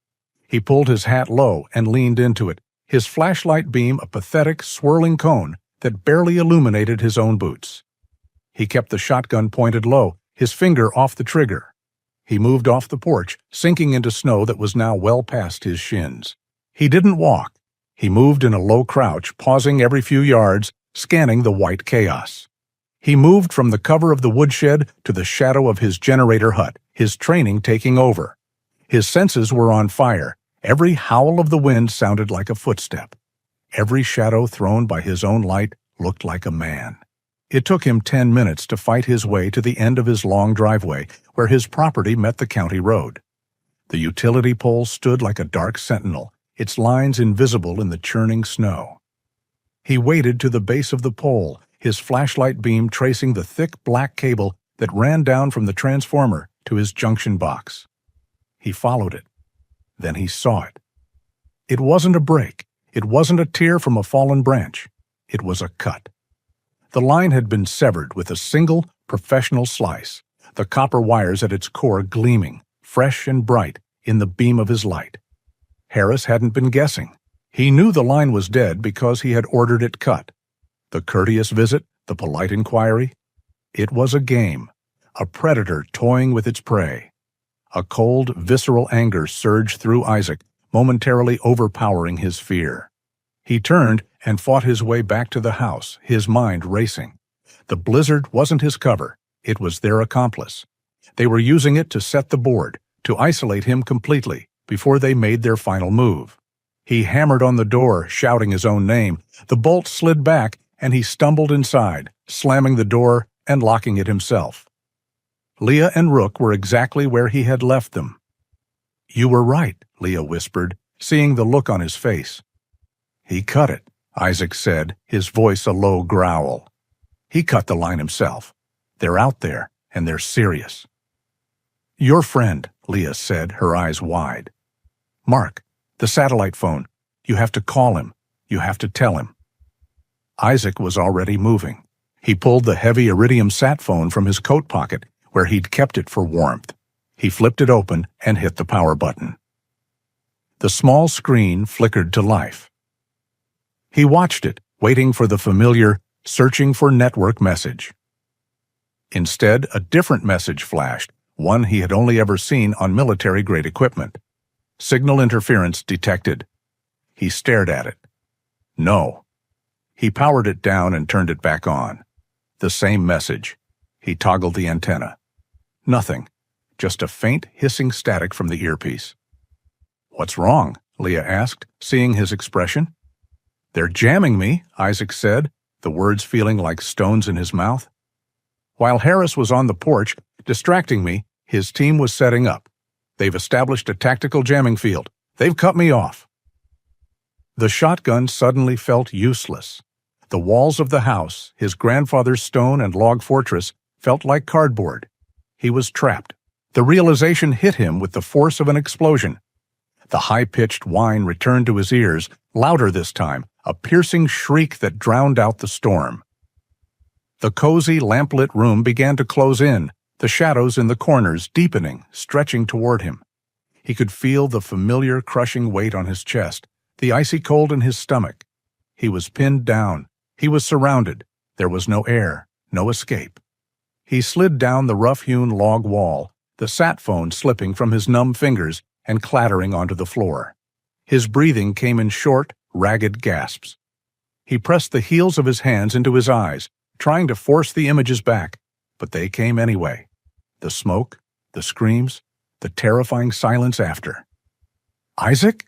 He pulled his hat low and leaned into it, his flashlight beam a pathetic, swirling cone that barely illuminated his own boots. He kept the shotgun pointed low, his finger off the trigger. He moved off the porch, sinking into snow that was now well past his shins. He didn't walk. He moved in a low crouch, pausing every few yards, scanning the white chaos. He moved from the cover of the woodshed to the shadow of his generator hut, his training taking over. His senses were on fire. Every howl of the wind sounded like a footstep. Every shadow thrown by his own light looked like a man. It took him 10 minutes to fight his way to the end of his long driveway, where his property met the county road. The utility pole stood like a dark sentinel, its lines invisible in the churning snow. He waded to the base of the pole, his flashlight beam tracing the thick black cable that ran down from the transformer to his junction box. He followed it. Then he saw it. It wasn't a break. It wasn't a tear from a fallen branch. It was a cut. The line had been severed with a single professional slice, the copper wires at its core gleaming, fresh and bright, in the beam of his light. Harris hadn't been guessing. He knew the line was dead because he had ordered it cut. The courteous visit, the polite inquiry. It was a game, a predator toying with its prey. A cold, visceral anger surged through Isaac, momentarily overpowering his fear. He turned and fought his way back to the house, his mind racing. The blizzard wasn't his cover. It was their accomplice. They were using it to set the board, to isolate him completely, before they made their final move. He hammered on the door, shouting his own name. The bolt slid back, and he stumbled inside, slamming the door and locking it himself. Leah and Rook were exactly where he had left them. "You were right," Leah whispered, seeing the look on his face. "He cut it," Isaac said, his voice a low growl. "He cut the line himself. They're out there, and they're serious." "Your friend," Leah said, her eyes wide. "Mark, the satellite phone. You have to call him. You have to tell him." Isaac was already moving. He pulled the heavy iridium sat phone from his coat pocket, where he'd kept it for warmth. He flipped it open and hit the power button. The small screen flickered to life. He watched it, waiting for the familiar, searching for network message. Instead, a different message flashed, one he had only ever seen on military-grade equipment. Signal interference detected. He stared at it. No. He powered it down and turned it back on. The same message. He toggled the antenna. Nothing. Just a faint, hissing static from the earpiece. "What's wrong?" Leah asked, seeing his expression. "They're jamming me," Isaac said, the words feeling like stones in his mouth. While Harris was on the porch, distracting me, his team was setting up. "They've established a tactical jamming field. They've cut me off." The shotgun suddenly felt useless. The walls of the house, his grandfather's stone and log fortress, felt like cardboard. He was trapped. The realization hit him with the force of an explosion. The high-pitched whine returned to his ears, louder this time, a piercing shriek that drowned out the storm. The cozy, lamplit room began to close in, the shadows in the corners deepening, stretching toward him. He could feel the familiar crushing weight on his chest, the icy cold in his stomach. He was pinned down. He was surrounded. There was no air, no escape. He slid down the rough-hewn log wall, the sat phone slipping from his numb fingers and clattering onto the floor. His breathing came in short, ragged gasps. He pressed the heels of his hands into his eyes, trying to force the images back, but they came anyway. The smoke, the screams, the terrifying silence after. "Isaac?"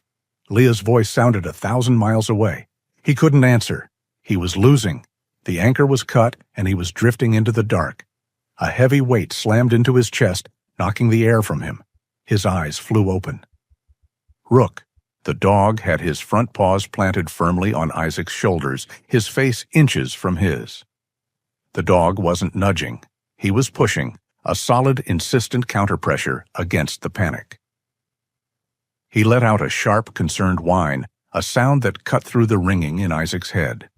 Leah's voice sounded 1,000 miles away. He couldn't answer. He was losing. The anchor was cut, and he was drifting into the dark. A heavy weight slammed into his chest, knocking the air from him. His eyes flew open. Rook, the dog, had his front paws planted firmly on Isaac's shoulders, his face inches from his. The dog wasn't nudging. He was pushing, a solid, insistent counterpressure against the panic. He let out a sharp, concerned whine, a sound that cut through the ringing in Isaac's head.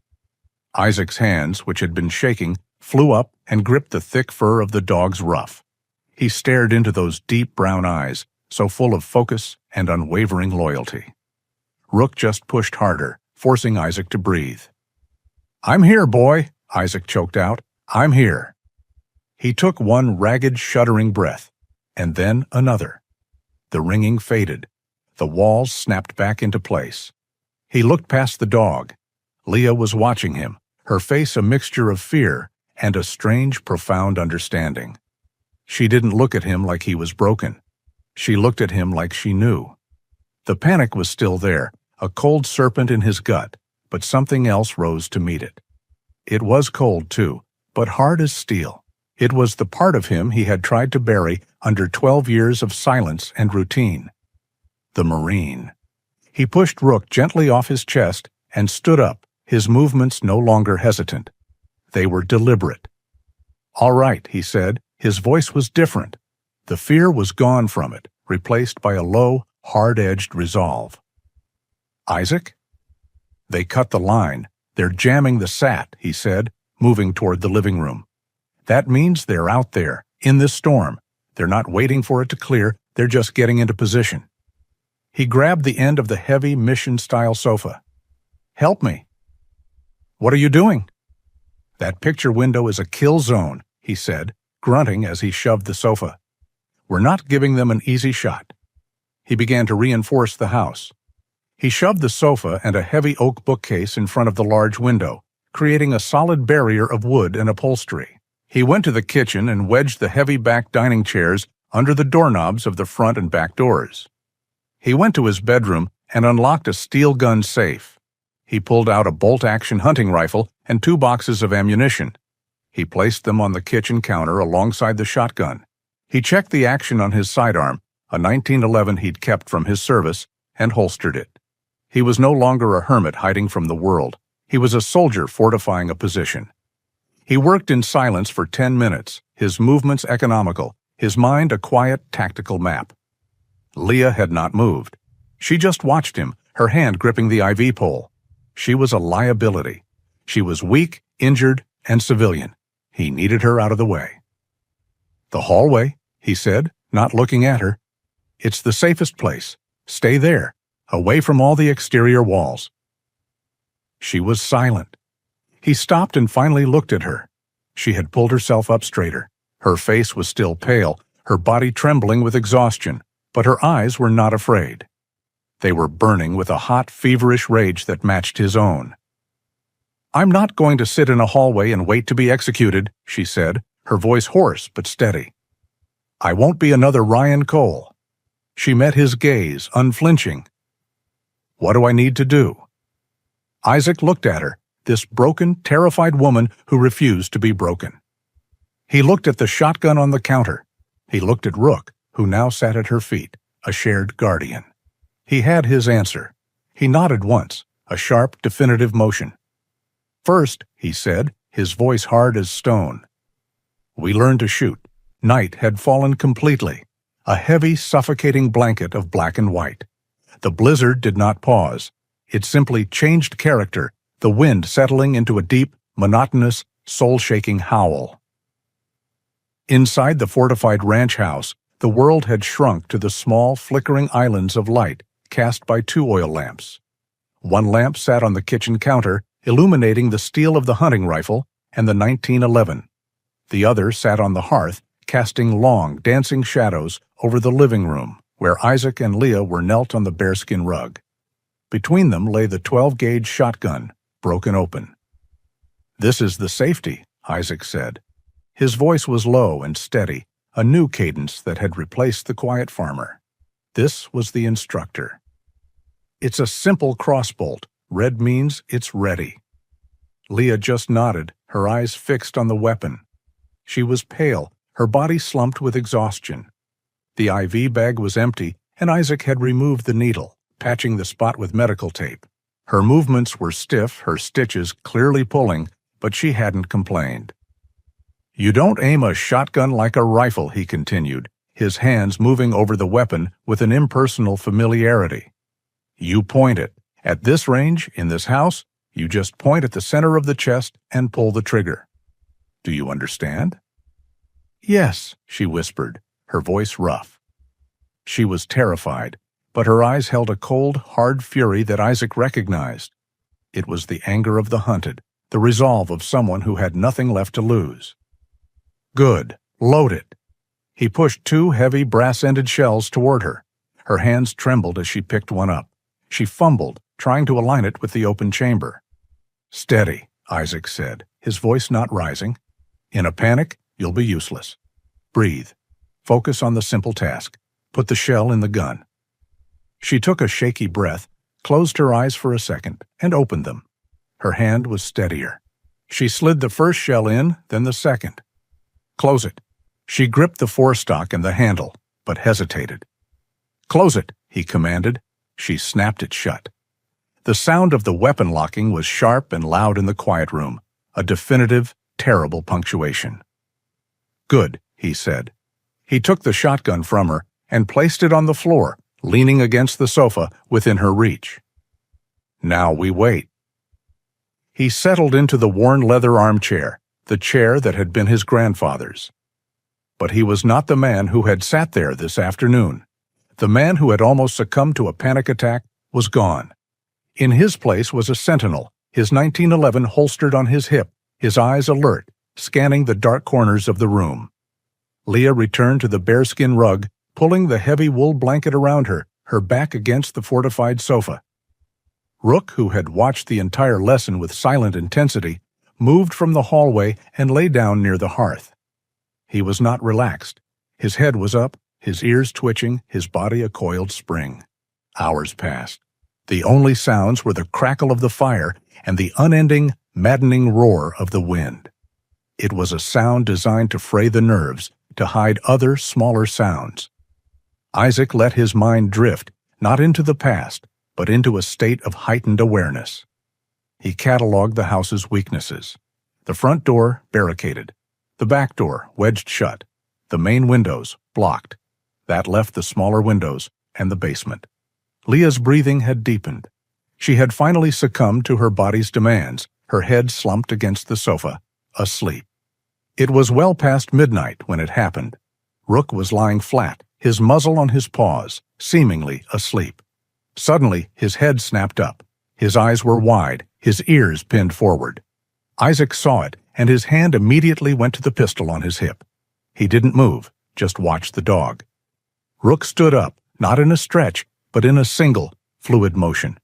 Isaac's hands, which had been shaking, flew up and gripped the thick fur of the dog's ruff. He stared into those deep brown eyes, so full of focus and unwavering loyalty. Rook just pushed harder, forcing Isaac to breathe. "I'm here, boy," Isaac choked out. "I'm here." He took one ragged, shuddering breath, and then another. The ringing faded. The walls snapped back into place. He looked past the dog. Leah was watching him, her face a mixture of fear and a strange, profound understanding. She didn't look at him like he was broken. She looked at him like she knew. The panic was still there, a cold serpent in his gut, but something else rose to meet it. It was cold, too, but hard as steel. It was the part of him he had tried to bury under 12 years of silence and routine. The Marine. He pushed Rook gently off his chest and stood up, his movements no longer hesitant. They were deliberate. "All right," he said. His voice was different. The fear was gone from it, replaced by a low, hard-edged resolve. "Isaac?" "They cut the line. They're jamming the sat," he said, moving toward the living room. "That means they're out there, in this storm. They're not waiting for it to clear, they're just getting into position." He grabbed the end of the heavy mission-style sofa. "Help me." "What are you doing?" "That picture window is a kill zone," he said, grunting as he shoved the sofa. "We're not giving them an easy shot." He began to reinforce the house. He shoved the sofa and a heavy oak bookcase in front of the large window, creating a solid barrier of wood and upholstery. He went to the kitchen and wedged the heavy-backed dining chairs under the doorknobs of the front and back doors. He went to his bedroom and unlocked a steel gun safe. He pulled out a bolt-action hunting rifle and 2 boxes of ammunition. He placed them on the kitchen counter alongside the shotgun. He checked the action on his sidearm, a 1911 he'd kept from his service, and holstered it. He was no longer a hermit hiding from the world. He was a soldier fortifying a position. He worked in silence for 10 minutes, his movements economical, his mind a quiet, tactical map. Leah had not moved. She just watched him, her hand gripping the IV pole. She was a liability. She was weak, injured, and civilian. He needed her out of the way. "The hallway," he said, not looking at her. "It's the safest place. Stay there, away from all the exterior walls." She was silent. He stopped and finally looked at her. She had pulled herself up straighter. Her face was still pale, her body trembling with exhaustion, but her eyes were not afraid. They were burning with a hot, feverish rage that matched his own. "I'm not going to sit in a hallway and wait to be executed," she said, her voice hoarse but steady. "I won't be another Ryan Cole." She met his gaze, unflinching. "What do I need to do?" Isaac looked at her, this broken, terrified woman who refused to be broken. He looked at the shotgun on the counter. He looked at Rook, who now sat at her feet, a shared guardian. He had his answer. He nodded once, a sharp, definitive motion. "First," he said, his voice hard as stone, "we learned to shoot." Night had fallen completely, a heavy, suffocating blanket of black and white. The blizzard did not pause. It simply changed character, the wind settling into a deep, monotonous, soul-shaking howl. Inside the fortified ranch house, the world had shrunk to the small, flickering islands of light cast by 2 oil lamps. One lamp sat on the kitchen counter, illuminating the steel of the hunting rifle and the 1911. The other sat on the hearth, casting long, dancing shadows over the living room, where Isaac and Leah were knelt on the bearskin rug. Between them lay the 12-gauge shotgun, broken open. "This is the safety," Isaac said. His voice was low and steady, a new cadence that had replaced the quiet farmer. This was the instructor. "It's a simple crossbolt. Red means it's ready." Leah just nodded, her eyes fixed on the weapon. She was pale, her body slumped with exhaustion. The IV bag was empty, and Isaac had removed the needle, patching the spot with medical tape. Her movements were stiff, her stitches clearly pulling, but she hadn't complained. "You don't aim a shotgun like a rifle," he continued, his hands moving over the weapon with an impersonal familiarity. "You point it. At this range, in this house, you just point at the center of the chest and pull the trigger. Do you understand?" "Yes," she whispered, her voice rough. She was terrified, but her eyes held a cold, hard fury that Isaac recognized. It was the anger of the hunted, the resolve of someone who had nothing left to lose. "Good. Load it." He pushed 2 heavy, brass-ended shells toward her. Her hands trembled as she picked one up. She fumbled, trying to align it with the open chamber. "Steady," Isaac said, his voice not rising. "In a panic, you'll be useless. Breathe. Focus on the simple task. Put the shell in the gun." She took a shaky breath, closed her eyes for a second, and opened them. Her hand was steadier. She slid the first shell in, then the second. "Close it." She gripped the forestock and the handle, but hesitated. "Close it," he commanded. She snapped it shut. The sound of the weapon locking was sharp and loud in the quiet room, a definitive, terrible punctuation. "Good," he said. He took the shotgun from her and placed it on the floor, leaning against the sofa within her reach. Now we wait. He settled into the worn leather armchair, the chair that had been his grandfather's. But he was not the man who had sat there this afternoon. The man who had almost succumbed to a panic attack was gone. In his place was a sentinel, his 1911 holstered on his hip, his eyes alert, scanning the dark corners of the room. Leah returned to the bearskin rug, pulling the heavy wool blanket around her, her back against the fortified sofa. Rook, who had watched the entire lesson with silent intensity, moved from the hallway and lay down near the hearth. He was not relaxed. His head was up, his ears twitching, his body a coiled spring. Hours passed. The only sounds were the crackle of the fire and the unending, maddening roar of the wind. It was a sound designed to fray the nerves, to hide other, smaller sounds. Isaac let his mind drift, not into the past, but into a state of heightened awareness. He cataloged the house's weaknesses. The front door barricaded, the back door wedged shut, the main windows blocked. That left the smaller windows and the basement. Leah's breathing had deepened. She had finally succumbed to her body's demands, her head slumped against the sofa, asleep. It was well past midnight when it happened. Rook was lying flat, his muzzle on his paws, seemingly asleep. Suddenly, his head snapped up. His eyes were wide, his ears pinned forward. Isaac saw it, and his hand immediately went to the pistol on his hip. He didn't move, just watched the dog. Rook stood up, not in a stretch, but in a single, fluid motion.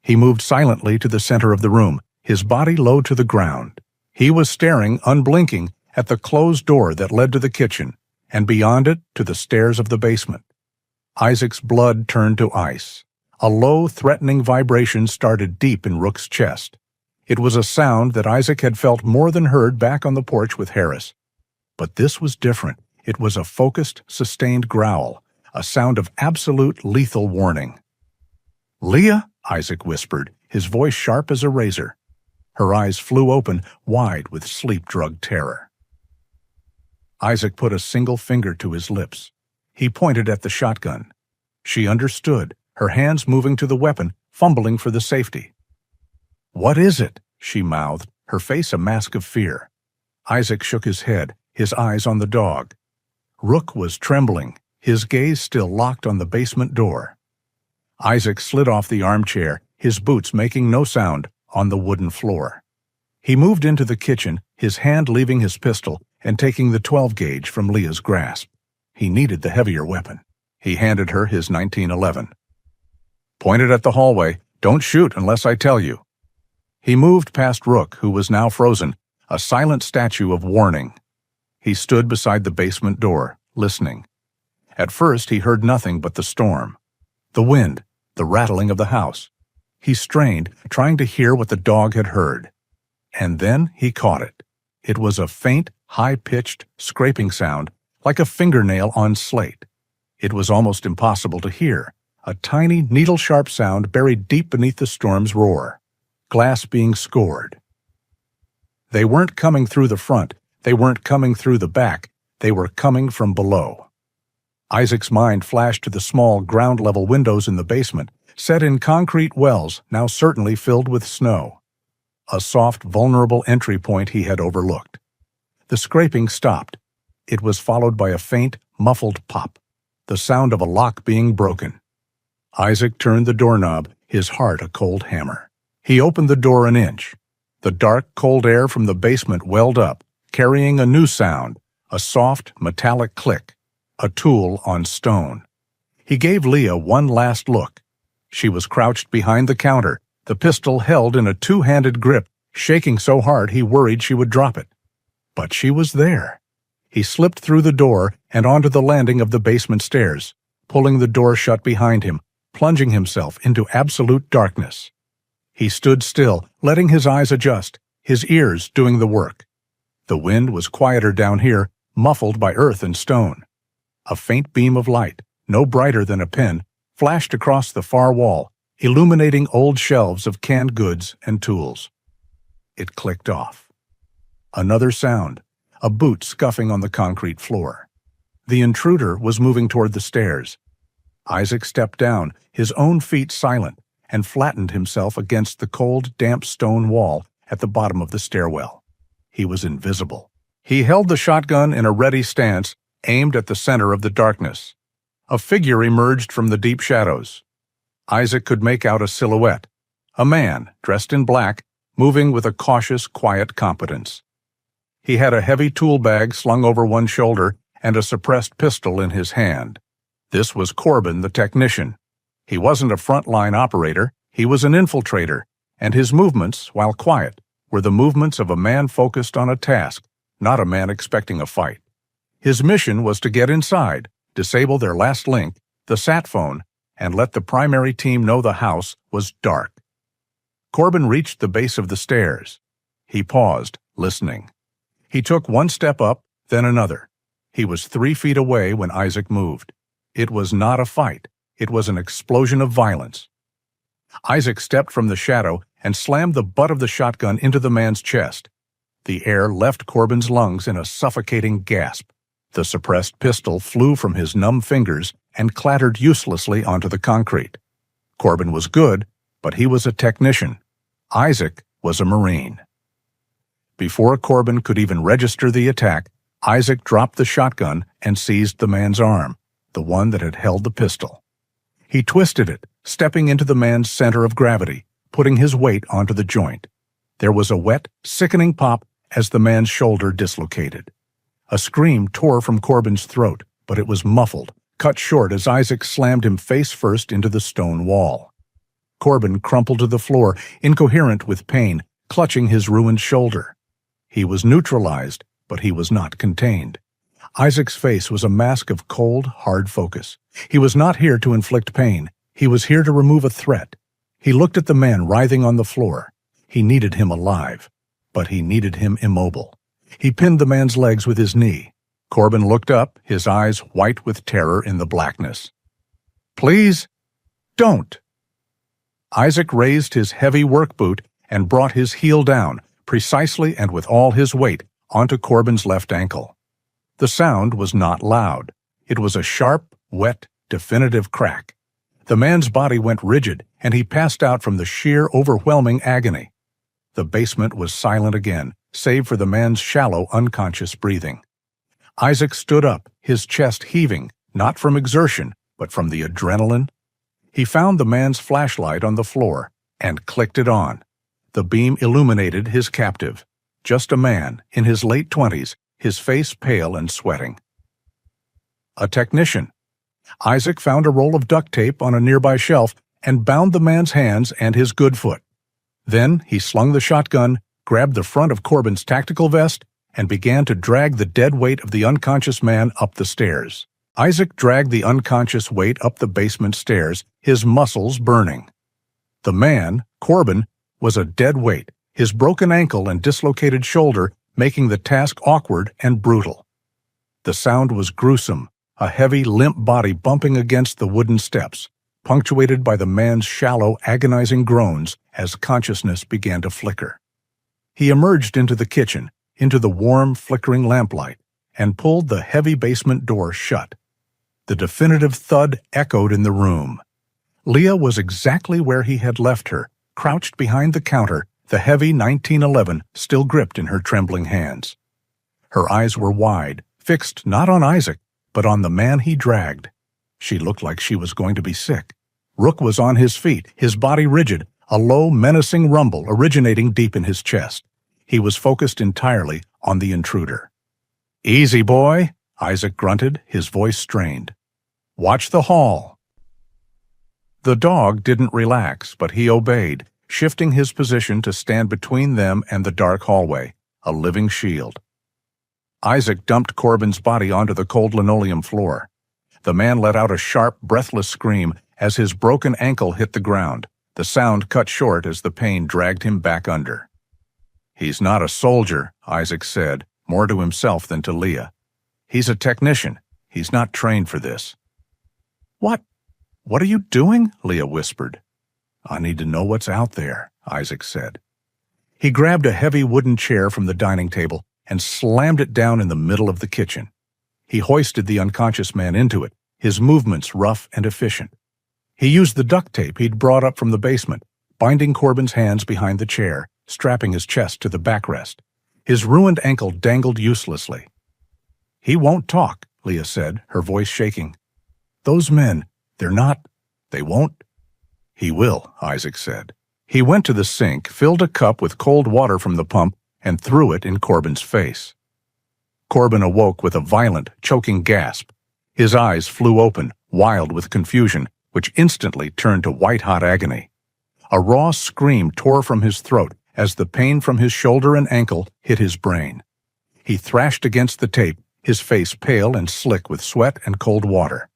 He moved silently to the center of the room, his body low to the ground. He was staring, unblinking, at the closed door that led to the kitchen, and beyond it to the stairs of the basement. Isaac's blood turned to ice. A low, threatening vibration started deep in Rook's chest. It was a sound that Isaac had felt more than heard back on the porch with Harris. But this was different. It was a focused, sustained growl, a sound of absolute lethal warning. "Leah," Isaac whispered, his voice sharp as a razor. Her eyes flew open, wide with sleep-drugged terror. Isaac put a single finger to his lips. He pointed at the shotgun. She understood, her hands moving to the weapon, fumbling for the safety. "What is it?" she mouthed, her face a mask of fear. Isaac shook his head, his eyes on the dog. Rook was trembling, his gaze still locked on the basement door. Isaac slid off the armchair, his boots making no sound, on the wooden floor. He moved into the kitchen, his hand leaving his pistol and taking the 12-gauge from Leah's grasp. He needed the heavier weapon. He handed her his 1911. "Point it at the hallway. Don't shoot unless I tell you." He moved past Rook, who was now frozen, a silent statue of warning. He stood beside the basement door, listening. At first he heard nothing but the storm. The wind, the rattling of the house. He strained, trying to hear what the dog had heard. And then he caught it. It was a faint, high-pitched, scraping sound, like a fingernail on slate. It was almost impossible to hear, a tiny, needle-sharp sound buried deep beneath the storm's roar. Glass being scored. They weren't coming through the front, they weren't coming through the back, they were coming from below. Isaac's mind flashed to the small, ground-level windows in the basement, set in concrete wells now certainly filled with snow. A soft, vulnerable entry point he had overlooked. The scraping stopped. It was followed by a faint, muffled pop, the sound of a lock being broken. Isaac turned the doorknob, his heart a cold hammer. He opened the door an inch. The dark, cold air from the basement welled up, carrying a new sound, a soft, metallic click, a tool on stone. He gave Leah one last look. She was crouched behind the counter, the pistol held in a two-handed grip, shaking so hard he worried she would drop it. But she was there. He slipped through the door and onto the landing of the basement stairs, pulling the door shut behind him, plunging himself into absolute darkness. He stood still, letting his eyes adjust, his ears doing the work. The wind was quieter down here, muffled by earth and stone. A faint beam of light, no brighter than a pin, flashed across the far wall, illuminating old shelves of canned goods and tools. It clicked off. Another sound, a boot scuffing on the concrete floor. The intruder was moving toward the stairs. Isaac stepped down, his own feet silent, and flattened himself against the cold, damp stone wall at the bottom of the stairwell. He was invisible. He held the shotgun in a ready stance, aimed at the center of the darkness. A figure emerged from the deep shadows. Isaac could make out a silhouette, a man dressed in black, moving with a cautious, quiet competence. He had a heavy tool bag slung over one shoulder and a suppressed pistol in his hand. This was Corbin, the technician. He wasn't a frontline operator, he was an infiltrator, and his movements, while quiet, were the movements of a man focused on a task, not a man expecting a fight. His mission was to get inside, disable their last link, the sat phone, and let the primary team know the house was dark. Corbin reached the base of the stairs. He paused, listening. He took one step up, then another. He was 3 feet away when Isaac moved. It was not a fight. It was an explosion of violence. Isaac stepped from the shadow and slammed the butt of the shotgun into the man's chest. The air left Corbin's lungs in a suffocating gasp. The suppressed pistol flew from his numb fingers and clattered uselessly onto the concrete. Corbin was good, but he was a technician. Isaac was a Marine. Before Corbin could even register the attack, Isaac dropped the shotgun and seized the man's arm, the one that had held the pistol. He twisted it, stepping into the man's center of gravity, putting his weight onto the joint. There was a wet, sickening pop as the man's shoulder dislocated. A scream tore from Corbin's throat, but it was muffled, cut short as Isaac slammed him face first into the stone wall. Corbin crumpled to the floor, incoherent with pain, clutching his ruined shoulder. He was neutralized, but he was not contained. Isaac's face was a mask of cold, hard focus. He was not here to inflict pain. He was here to remove a threat. He looked at the man writhing on the floor. He needed him alive, but he needed him immobile. He pinned the man's legs with his knee. Corbin looked up, his eyes white with terror in the blackness. "Please, don't." Isaac raised his heavy work boot and brought his heel down, precisely and with all his weight, onto Corbin's left ankle. The sound was not loud. It was a sharp, wet, definitive crack. The man's body went rigid, and he passed out from the sheer, overwhelming agony. The basement was silent again, save for the man's shallow, unconscious breathing. Isaac stood up, his chest heaving, not from exertion, but from the adrenaline. He found the man's flashlight on the floor and clicked it on. The beam illuminated his captive, just a man in his late 20s, his face pale and sweating. A technician. Isaac found a roll of duct tape on a nearby shelf and bound the man's hands and his good foot. Then he slung the shotgun, grabbed the front of Corbin's tactical vest, and began to drag the dead weight of the unconscious man up the stairs. Isaac dragged the unconscious weight up the basement stairs, his muscles burning. The man, Corbin, was a dead weight, his broken ankle and dislocated shoulder making the task awkward and brutal. The sound was gruesome, a heavy, limp body bumping against the wooden steps, punctuated by the man's shallow, agonizing groans as consciousness began to flicker. He emerged into the kitchen, into the warm, flickering lamplight, and pulled the heavy basement door shut. The definitive thud echoed in the room. Leah was exactly where he had left her, crouched behind the counter, the heavy 1911 still gripped in her trembling hands. Her eyes were wide, fixed not on Isaac, but on the man he dragged. She looked like she was going to be sick. Rook was on his feet, his body rigid, a low, menacing rumble originating deep in his chest. He was focused entirely on the intruder. "Easy, boy," Isaac grunted, his voice strained. "Watch the hall." The dog didn't relax, but he obeyed, shifting his position to stand between them and the dark hallway, a living shield. Isaac dumped Corbin's body onto the cold linoleum floor. The man let out a sharp, breathless scream as his broken ankle hit the ground. The sound cut short as the pain dragged him back under. "He's not a soldier," Isaac said, more to himself than to Leah. "He's a technician. He's not trained for this." What are you doing?" Leah whispered. "I need to know what's out there," Isaac said. He grabbed a heavy wooden chair from the dining table and slammed it down in the middle of the kitchen. He hoisted the unconscious man into it, his movements rough and efficient. He used the duct tape he'd brought up from the basement, binding Corbin's hands behind the chair, strapping his chest to the backrest. His ruined ankle dangled uselessly. "He won't talk," Leah said, her voice shaking. "Those men, they won't." "He will," Isaac said. He went to the sink, filled a cup with cold water from the pump, and threw it in Corbin's face. Corbin awoke with a violent, choking gasp. His eyes flew open, wild with confusion, which instantly turned to white-hot agony. A raw scream tore from his throat as the pain from his shoulder and ankle hit his brain. He thrashed against the tape, his face pale and slick with sweat and cold water.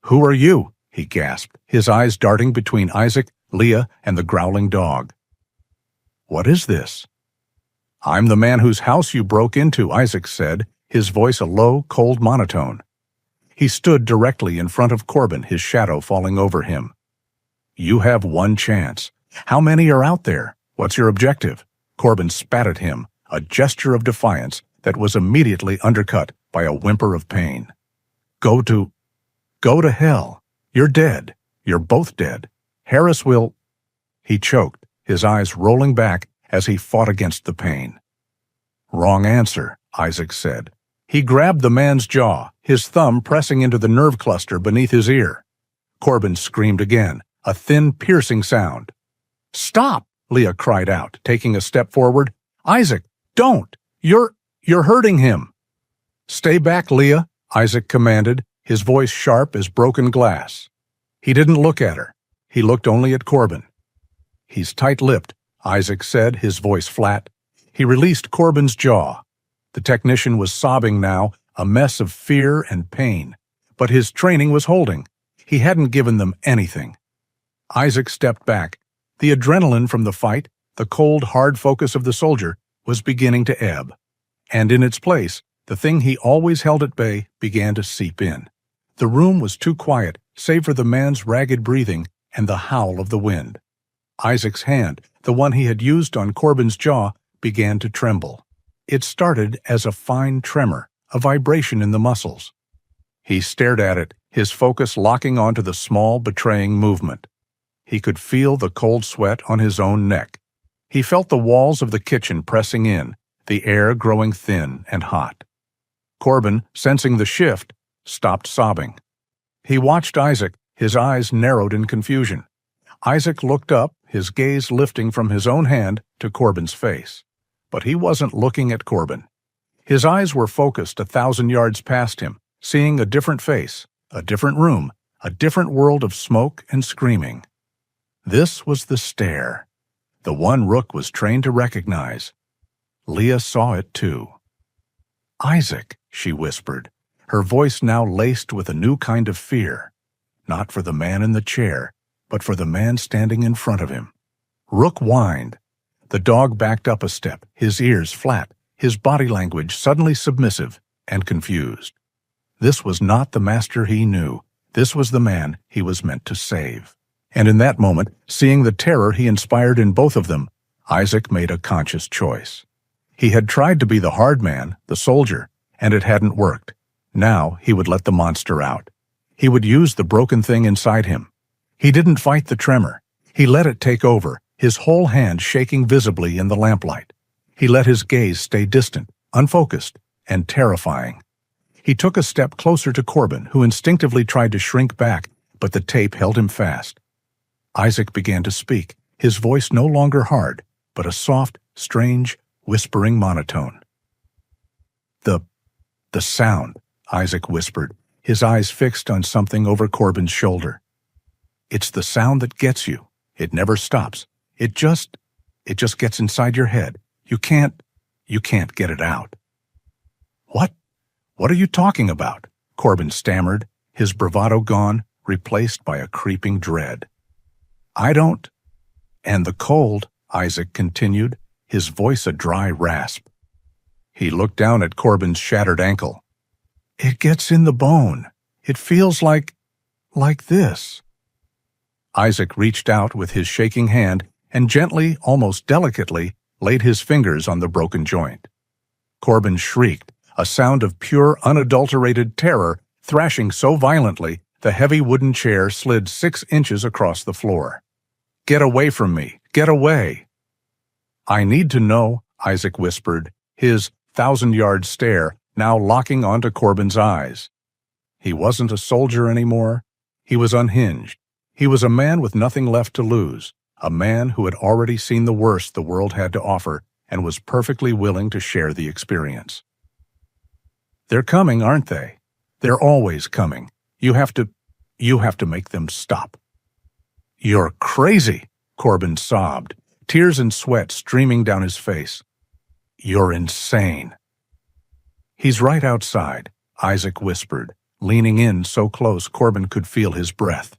"Who are you?" he gasped, his eyes darting between Isaac, Leah, and the growling dog. "What is this?" "I'm the man whose house you broke into," Isaac said, his voice a low, cold monotone. He stood directly in front of Corbin, his shadow falling over him. "You have one chance. How many are out there? What's your objective?" Corbin spat at him, a gesture of defiance that was immediately undercut by a whimper of pain. Go to hell. You're dead. You're both dead. Harris will—" He choked, his eyes rolling back as he fought against the pain. "Wrong answer," Isaac said. He grabbed the man's jaw, his thumb pressing into the nerve cluster beneath his ear. Corbin screamed again, a thin, piercing sound. "Stop!" Leah cried out, taking a step forward. "Isaac, don't! You're hurting him!" "Stay back, Leah," Isaac commanded, his voice sharp as broken glass. He didn't look at her. He looked only at Corbin. "He's tight-lipped," Isaac said, his voice flat. He released Corbin's jaw. The technician was sobbing now, a mess of fear and pain. But his training was holding. He hadn't given them anything. Isaac stepped back. The adrenaline from the fight, the cold, hard focus of the soldier, was beginning to ebb. And in its place, the thing he always held at bay began to seep in. The room was too quiet, save for the man's ragged breathing and the howl of the wind. Isaac's hand, the one he had used on Corbin's jaw, began to tremble. It started as a fine tremor, a vibration in the muscles. He stared at it, his focus locking onto the small, betraying movement. He could feel the cold sweat on his own neck. He felt the walls of the kitchen pressing in, the air growing thin and hot. Corbin, sensing the shift, stopped sobbing. He watched Isaac, his eyes narrowed in confusion. Isaac looked up, his gaze lifting from his own hand to Corbin's face. But he wasn't looking at Corbin. His eyes were focused 1,000 yards past him, seeing a different face, a different room, a different world of smoke and screaming. This was the stare, the one Rook was trained to recognize. Leah saw it too. "Isaac," she whispered, her voice now laced with a new kind of fear, not for the man in the chair, but for the man standing in front of him. Rook whined. The dog backed up a step, his ears flat, his body language suddenly submissive and confused. This was not the master he knew. This was the man he was meant to save. And in that moment, seeing the terror he inspired in both of them, Isaac made a conscious choice. He had tried to be the hard man, the soldier, and it hadn't worked. Now he would let the monster out. He would use the broken thing inside him. He didn't fight the tremor. He let it take over, his whole hand shaking visibly in the lamplight. He let his gaze stay distant, unfocused, and terrifying. He took a step closer to Corbin, who instinctively tried to shrink back, but the tape held him fast. Isaac began to speak, his voice no longer hard, but a soft, strange, whispering monotone. The sound, Isaac whispered, his eyes fixed on something over Corbin's shoulder. "It's the sound that gets you. It never stops. It just gets inside your head. You can't get it out." What are you talking about?" Corbin stammered, his bravado gone, replaced by a creeping dread. "I don't—" "And the cold," Isaac continued, his voice a dry rasp. He looked down at Corbin's shattered ankle. "It gets in the bone. It feels like this." Isaac reached out with his shaking hand and gently, almost delicately, laid his fingers on the broken joint. Corbin shrieked, a sound of pure, unadulterated terror, thrashing so violently the heavy wooden chair slid 6 inches across the floor. "Get away from me! Get away!" "I need to know," Isaac whispered, his 1,000-yard stare now locking onto Corbin's eyes. He wasn't a soldier anymore. He was unhinged. He was a man with nothing left to lose, a man who had already seen the worst the world had to offer and was perfectly willing to share the experience. "They're coming, aren't they? They're always coming. You have to make them stop." "You're crazy," Corbin sobbed, tears and sweat streaming down his face. "You're insane." "He's right outside," Isaac whispered, leaning in so close Corbin could feel his breath.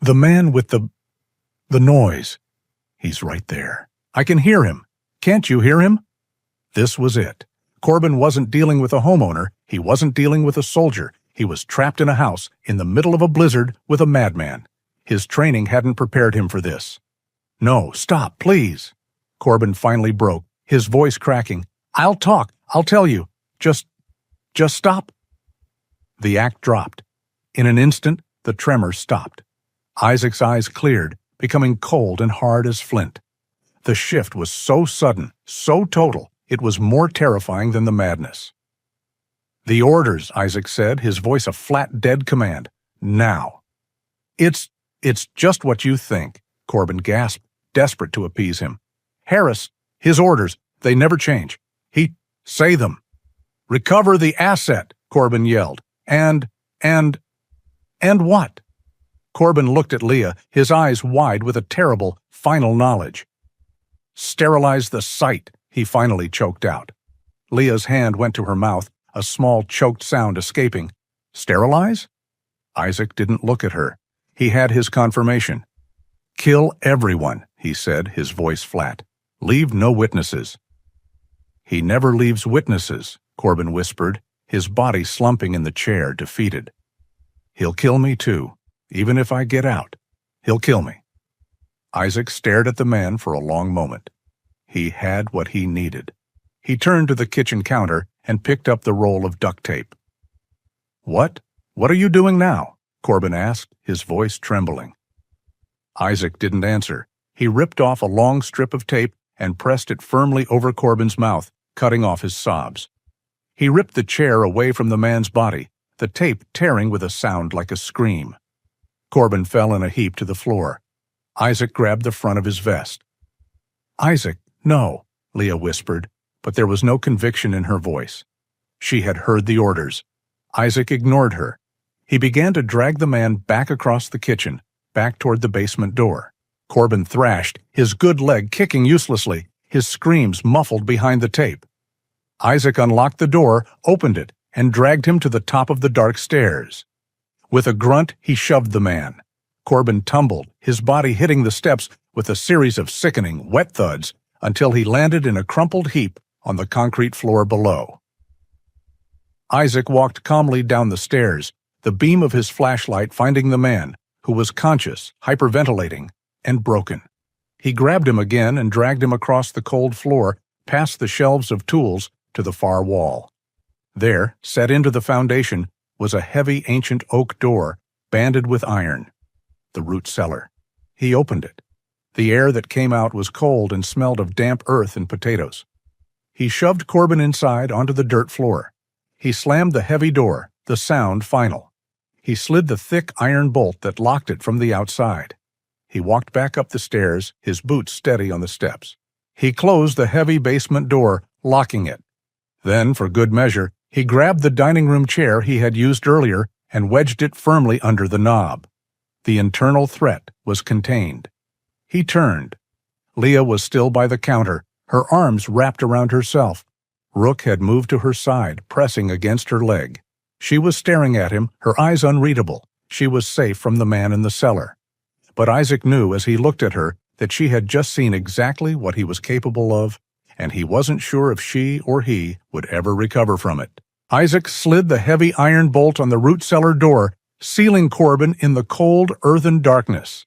"The man with the noise. He's right there. I can hear him. Can't you hear him?" This was it. Corbin wasn't dealing with a homeowner. He wasn't dealing with a soldier. He was trapped in a house in the middle of a blizzard with a madman. His training hadn't prepared him for this. "No, stop, please." Corbin finally broke, his voice cracking. "I'll talk. I'll tell you. Just stop." The act dropped. In an instant, the tremor stopped. Isaac's eyes cleared, becoming cold and hard as flint. The shift was so sudden, so total, it was more terrifying than the madness. "The orders," Isaac said, his voice a flat, dead command. "Now." It's just what you think," Corbin gasped, desperate to appease him. "Harris, his orders, they never change. Say them." "Recover the asset," Corbin yelled. And what?" Corbin looked at Leah, his eyes wide with a terrible, final knowledge. "Sterilize the site," he finally choked out. Leah's hand went to her mouth, a small choked sound escaping. "Sterilize?" Isaac didn't look at her. He had his confirmation. "Kill everyone," he said, his voice flat. "Leave no witnesses." "He never leaves witnesses," Corbin whispered, his body slumping in the chair, defeated. "He'll kill me too. Even if I get out, he'll kill me." Isaac stared at the man for a long moment. He had what he needed. He turned to the kitchen counter and picked up the roll of duct tape. What are you doing now?" Corbin asked, his voice trembling. Isaac didn't answer. He ripped off a long strip of tape and pressed it firmly over Corbin's mouth, cutting off his sobs. He ripped the chair away from the man's body, the tape tearing with a sound like a scream. Corbin fell in a heap to the floor. Isaac grabbed the front of his vest. "Isaac, no," Leah whispered, but there was no conviction in her voice. She had heard the orders. Isaac ignored her. He began to drag the man back across the kitchen, back toward the basement door. Corbin thrashed, his good leg kicking uselessly, his screams muffled behind the tape. Isaac unlocked the door, opened it, and dragged him to the top of the dark stairs. With a grunt, he shoved the man. Corbin tumbled, his body hitting the steps with a series of sickening, wet thuds, until he landed in a crumpled heap on the concrete floor below. Isaac walked calmly down the stairs, the beam of his flashlight finding the man, who was conscious, hyperventilating, and broken. He grabbed him again and dragged him across the cold floor, past the shelves of tools, to the far wall. There, set into the foundation, was a heavy ancient oak door, banded with iron. The root cellar. He opened it. The air that came out was cold and smelled of damp earth and potatoes. He shoved Corbin inside onto the dirt floor. He slammed the heavy door, the sound final. He slid the thick iron bolt that locked it from the outside. He walked back up the stairs, his boots steady on the steps. He closed the heavy basement door, locking it. Then, for good measure, he grabbed the dining room chair he had used earlier and wedged it firmly under the knob. The internal threat was contained. He turned. Leah was still by the counter, her arms wrapped around herself. Rook had moved to her side, pressing against her leg. She was staring at him, her eyes unreadable. She was safe from the man in the cellar. But Isaac knew as he looked at her that she had just seen exactly what he was capable of, and he wasn't sure if she or he would ever recover from it. Isaac slid the heavy iron bolt on the root cellar door, sealing Corbin in the cold, earthen darkness.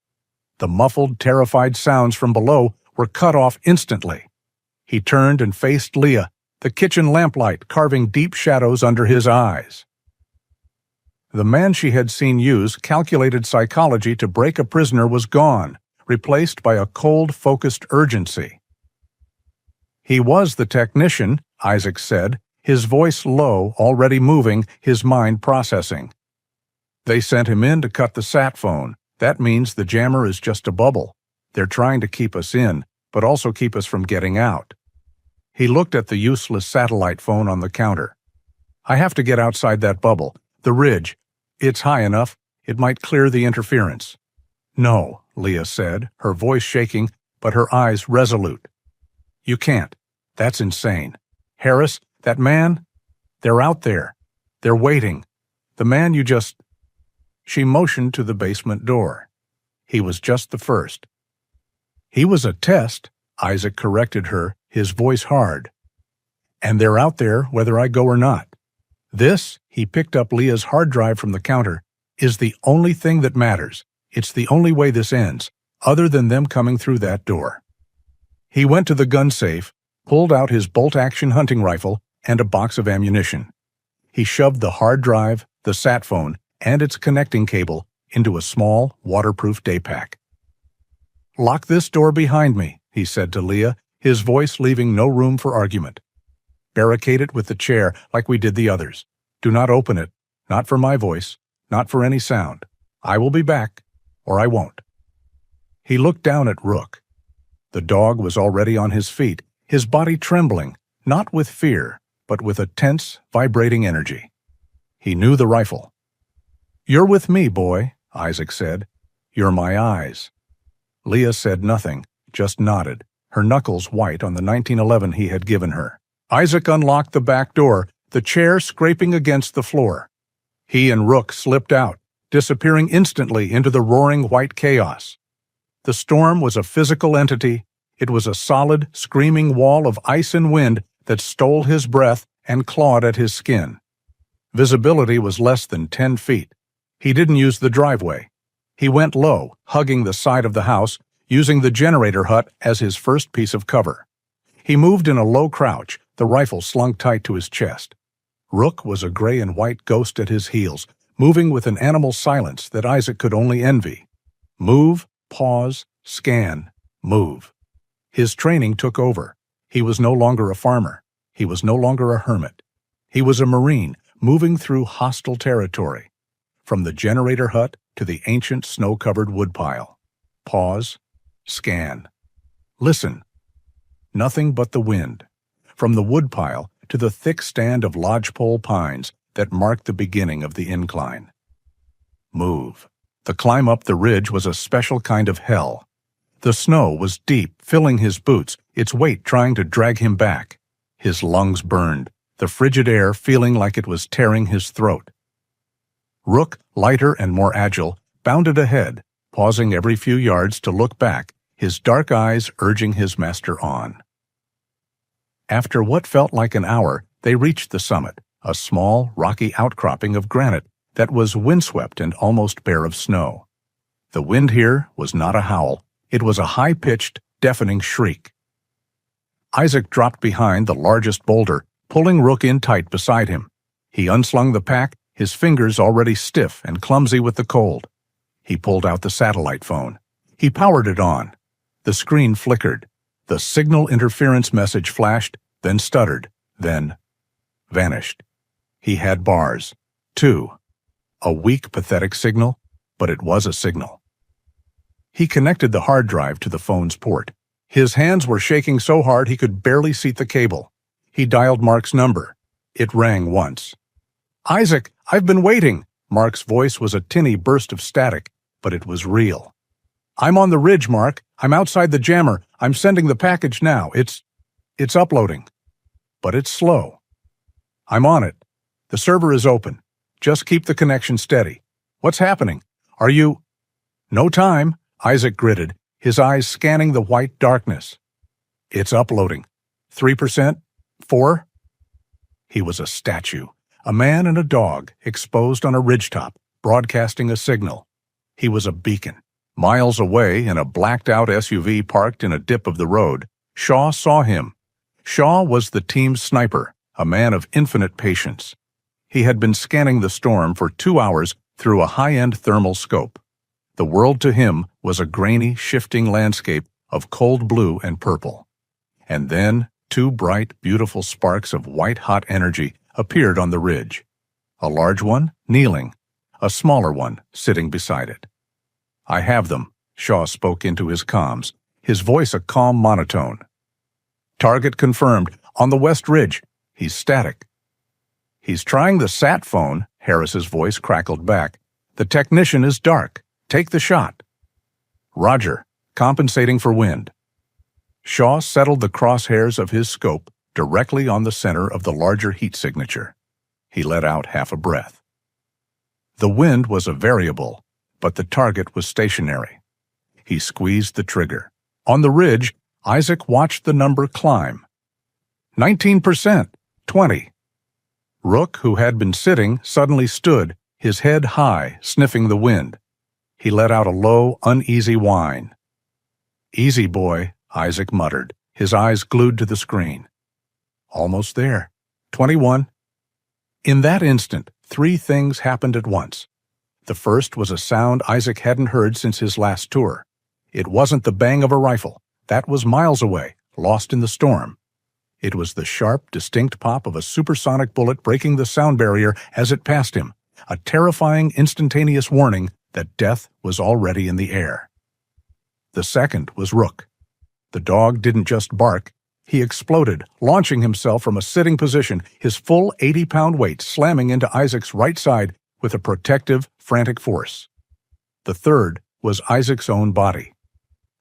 The muffled, terrified sounds from below were cut off instantly. He turned and faced Leah, the kitchen lamplight carving deep shadows under his eyes. The man she had seen use calculated psychology to break a prisoner was gone, replaced by a cold, focused urgency. "He was the technician," Isaac said, his voice low, already moving, his mind processing. "They sent him in to cut the sat phone. That means the jammer is just a bubble. They're trying to keep us in, but also keep us from getting out." He looked at the useless satellite phone on the counter. "I have to get outside that bubble. The ridge. It's high enough. It might clear the interference." "No," Leah said, her voice shaking, but her eyes resolute. "You can't. That's insane. Harris, that man, they're out there. They're waiting. The man you just—" She motioned to the basement door. "He was just the first." "He was a test," Isaac corrected her, his voice hard. "And they're out there whether I go or not. This," he picked up Leah's hard drive from the counter, "is the only thing that matters. It's the only way this ends, other than them coming through that door." He went to the gun safe, pulled out his bolt-action hunting rifle, and a box of ammunition. He shoved the hard drive, the sat phone, and its connecting cable into a small, waterproof day pack. "Lock this door behind me," he said to Leah, his voice leaving no room for argument. "Barricade it with the chair like we did the others. Do not open it, not for my voice, not for any sound. I will be back, or I won't." He looked down at Rook. The dog was already on his feet, his body trembling, not with fear, but with a tense, vibrating energy. He knew the rifle. "You're with me, boy," Isaac said. "You're my eyes." Leah said nothing, just nodded, her knuckles white on the 1911 he had given her. Isaac unlocked the back door, the chair scraping against the floor. He and Rook slipped out, disappearing instantly into the roaring white chaos. The storm was a physical entity. It was a solid, screaming wall of ice and wind that stole his breath and clawed at his skin. Visibility was less than 10 feet. He didn't use the driveway. He went low, hugging the side of the house, using the generator hut as his first piece of cover. He moved in a low crouch, the rifle slung tight to his chest. Rook was a gray and white ghost at his heels, moving with an animal silence that Isaac could only envy. Move, pause, scan, move. His training took over. He was no longer a farmer. He was no longer a hermit. He was a Marine, moving through hostile territory. From the generator hut to the ancient snow-covered woodpile. Pause, scan. Listen. Nothing but the wind. From the woodpile to the thick stand of lodgepole pines that marked the beginning of the incline. Move. The climb up the ridge was a special kind of hell. The snow was deep, filling his boots, its weight trying to drag him back. His lungs burned, the frigid air feeling like it was tearing his throat. Rook, lighter and more agile, bounded ahead, pausing every few yards to look back, his dark eyes urging his master on. After what felt like an hour, they reached the summit, a small, rocky outcropping of granite that was windswept and almost bare of snow. The wind here was not a howl. It was a high-pitched, deafening shriek. Isaac dropped behind the largest boulder, pulling Rook in tight beside him. He unslung the pack, his fingers already stiff and clumsy with the cold. He pulled out the satellite phone. He powered it on. The screen flickered. The signal interference message flashed, then stuttered, then vanished. He had bars. 2. A weak, pathetic signal, but it was a signal. He connected the hard drive to the phone's port. His hands were shaking so hard he could barely seat the cable. He dialed Mark's number. It rang once. "Isaac, I've been waiting." Mark's voice was a tinny burst of static, but it was real. "I'm on the ridge, Mark. I'm outside the jammer. I'm sending the package now. It's uploading. But it's slow. I'm on it. The server is open. Just keep the connection steady. What's happening? Are you—" "No time," Isaac gritted, his eyes scanning the white darkness. "It's uploading. 3%? 4? He was a statue, a man and a dog, exposed on a ridgetop, broadcasting a signal. He was a beacon. Miles away, in a blacked-out SUV parked in a dip of the road, Shaw saw him. Shaw was the team's sniper, a man of infinite patience. He had been scanning the storm for 2 hours through a high-end thermal scope. The world to him was a grainy, shifting landscape of cold blue and purple. And then 2 bright, beautiful sparks of white-hot energy appeared on the ridge. A large one, kneeling, a smaller one, sitting beside it. "I have them," Shaw spoke into his comms, his voice a calm monotone. "Target confirmed, on the west ridge. He's static." "He's trying the sat phone," Harris's voice crackled back. "The technician is dark. Take the shot." "Roger, compensating for wind." Shaw settled the crosshairs of his scope directly on the center of the larger heat signature. He let out half a breath. The wind was a variable, but the target was stationary. He squeezed the trigger. On the ridge, Isaac watched the number climb. 19%, 20. Rook, who had been sitting, suddenly stood, his head high, sniffing the wind. He let out a low, uneasy whine. "Easy, boy," Isaac muttered, his eyes glued to the screen. "Almost there. 21. In that instant, 3 things happened at once. The first was a sound Isaac hadn't heard since his last tour. It wasn't the bang of a rifle. That was miles away, lost in the storm. It was the sharp, distinct pop of a supersonic bullet breaking the sound barrier as it passed him, a terrifying, instantaneous warning that death was already in the air. The second was Rook. The dog didn't just bark. He exploded, launching himself from a sitting position, his full 80-pound weight slamming into Isaac's right side with a protective, frantic force. The third was Isaac's own body.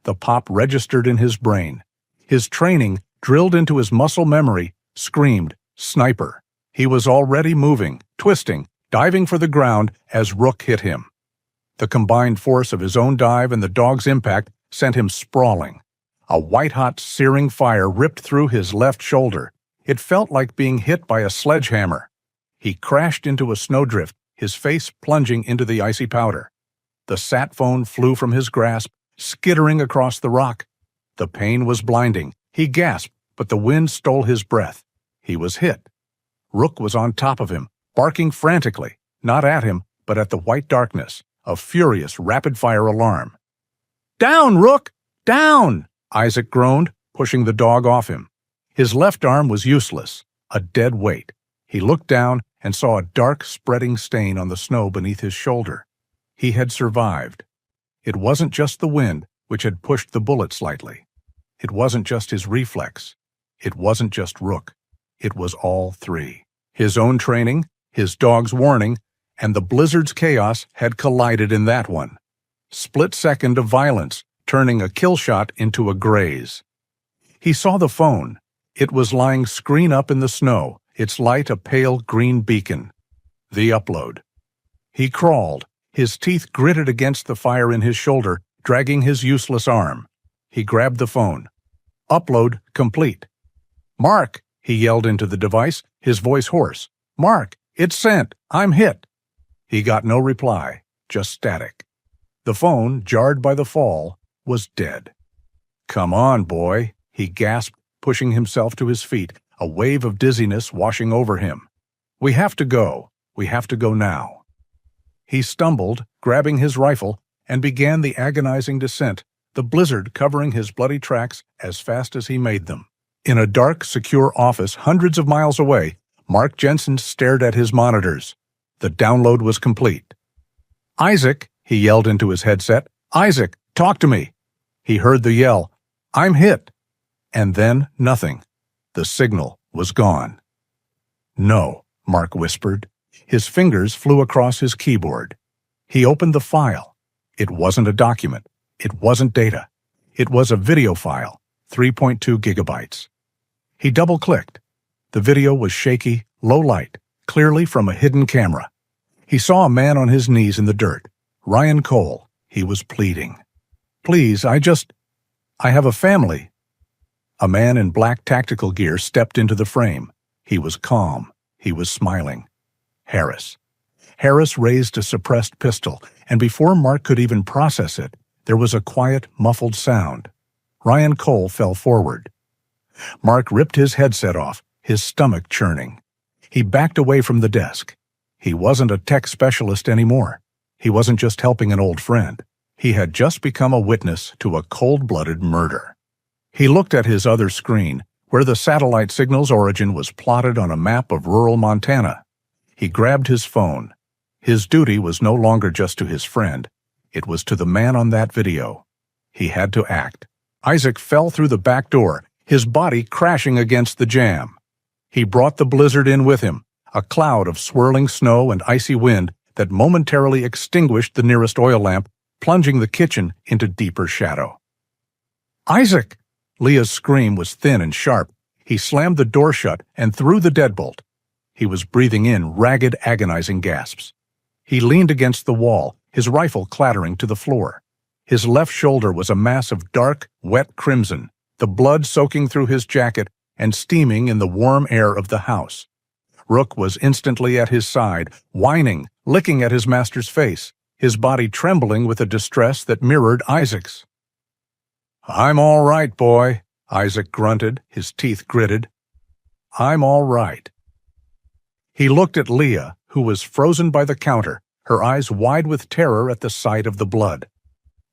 The pop registered in his brain. His training, drilled into his muscle memory, screamed, "Sniper." He was already moving, twisting, diving for the ground as Rook hit him. The combined force of his own dive and the dog's impact sent him sprawling. A white-hot, searing fire ripped through his left shoulder. It felt like being hit by a sledgehammer. He crashed into a snowdrift, his face plunging into the icy powder. The sat phone flew from his grasp, skittering across the rock. The pain was blinding. He gasped, but the wind stole his breath. He was hit. Rook was on top of him, barking frantically, not at him, but at the white darkness, a furious, rapid-fire alarm. "Down, Rook! Down!" Isaac groaned, pushing the dog off him. His left arm was useless, a dead weight. He looked down and saw a dark, spreading stain on the snow beneath his shoulder. He had survived. It wasn't just the wind, which had pushed the bullet slightly. It wasn't just his reflex. It wasn't just Rook. It was all 3. His own training, his dog's warning, and the blizzard's chaos had collided in that one. Split second of violence, turning a kill shot into a graze. He saw the phone. It was lying screen up in the snow, its light a pale green beacon. The upload. He crawled, his teeth gritted against the fire in his shoulder, dragging his useless arm. He grabbed the phone. Upload complete. "Mark," he yelled into the device, his voice hoarse. "Mark, it's sent. I'm hit." He got no reply, just static. The phone, jarred by the fall, was dead. "Come on, boy," he gasped, pushing himself to his feet, a wave of dizziness washing over him. "We have to go. We have to go now." He stumbled, grabbing his rifle, and began the agonizing descent, the blizzard covering his bloody tracks as fast as he made them. In a dark, secure office hundreds of miles away, Mark Jensen stared at his monitors. The download was complete. "Isaac," he yelled into his headset. "Isaac, talk to me." He heard the yell, "I'm hit." And then nothing. The signal was gone. "No," Mark whispered. His fingers flew across his keyboard. He opened the file. It wasn't a document. It wasn't data. It was a video file, 3.2 gigabytes. He double-clicked. The video was shaky, low light, clearly from a hidden camera. He saw a man on his knees in the dirt. Ryan Cole. He was pleading. "Please, I have a family." A man in black tactical gear stepped into the frame. He was calm. He was smiling. Harris. Harris raised a suppressed pistol, and before Mark could even process it, there was a quiet, muffled sound. Ryan Cole fell forward. Mark ripped his headset off, his stomach churning. He backed away from the desk. He wasn't a tech specialist anymore. He wasn't just helping an old friend. He had just become a witness to a cold-blooded murder. He looked at his other screen, where the satellite signal's origin was plotted on a map of rural Montana. He grabbed his phone. His duty was no longer just to his friend. It was to the man on that video. He had to act. Isaac fell through the back door, his body crashing against the jamb. He brought the blizzard in with him, a cloud of swirling snow and icy wind that momentarily extinguished the nearest oil lamp, plunging the kitchen into deeper shadow. "Isaac!" Leah's scream was thin and sharp. He slammed the door shut and threw the deadbolt. He was breathing in ragged, agonizing gasps. He leaned against the wall, his rifle clattering to the floor. His left shoulder was a mass of dark, wet crimson, the blood soaking through his jacket and steaming in the warm air of the house. Rook was instantly at his side, whining, licking at his master's face, his body trembling with a distress that mirrored Isaac's. "I'm all right, boy," Isaac grunted, his teeth gritted. "I'm all right." He looked at Leah, who was frozen by the counter, her eyes wide with terror at the sight of the blood.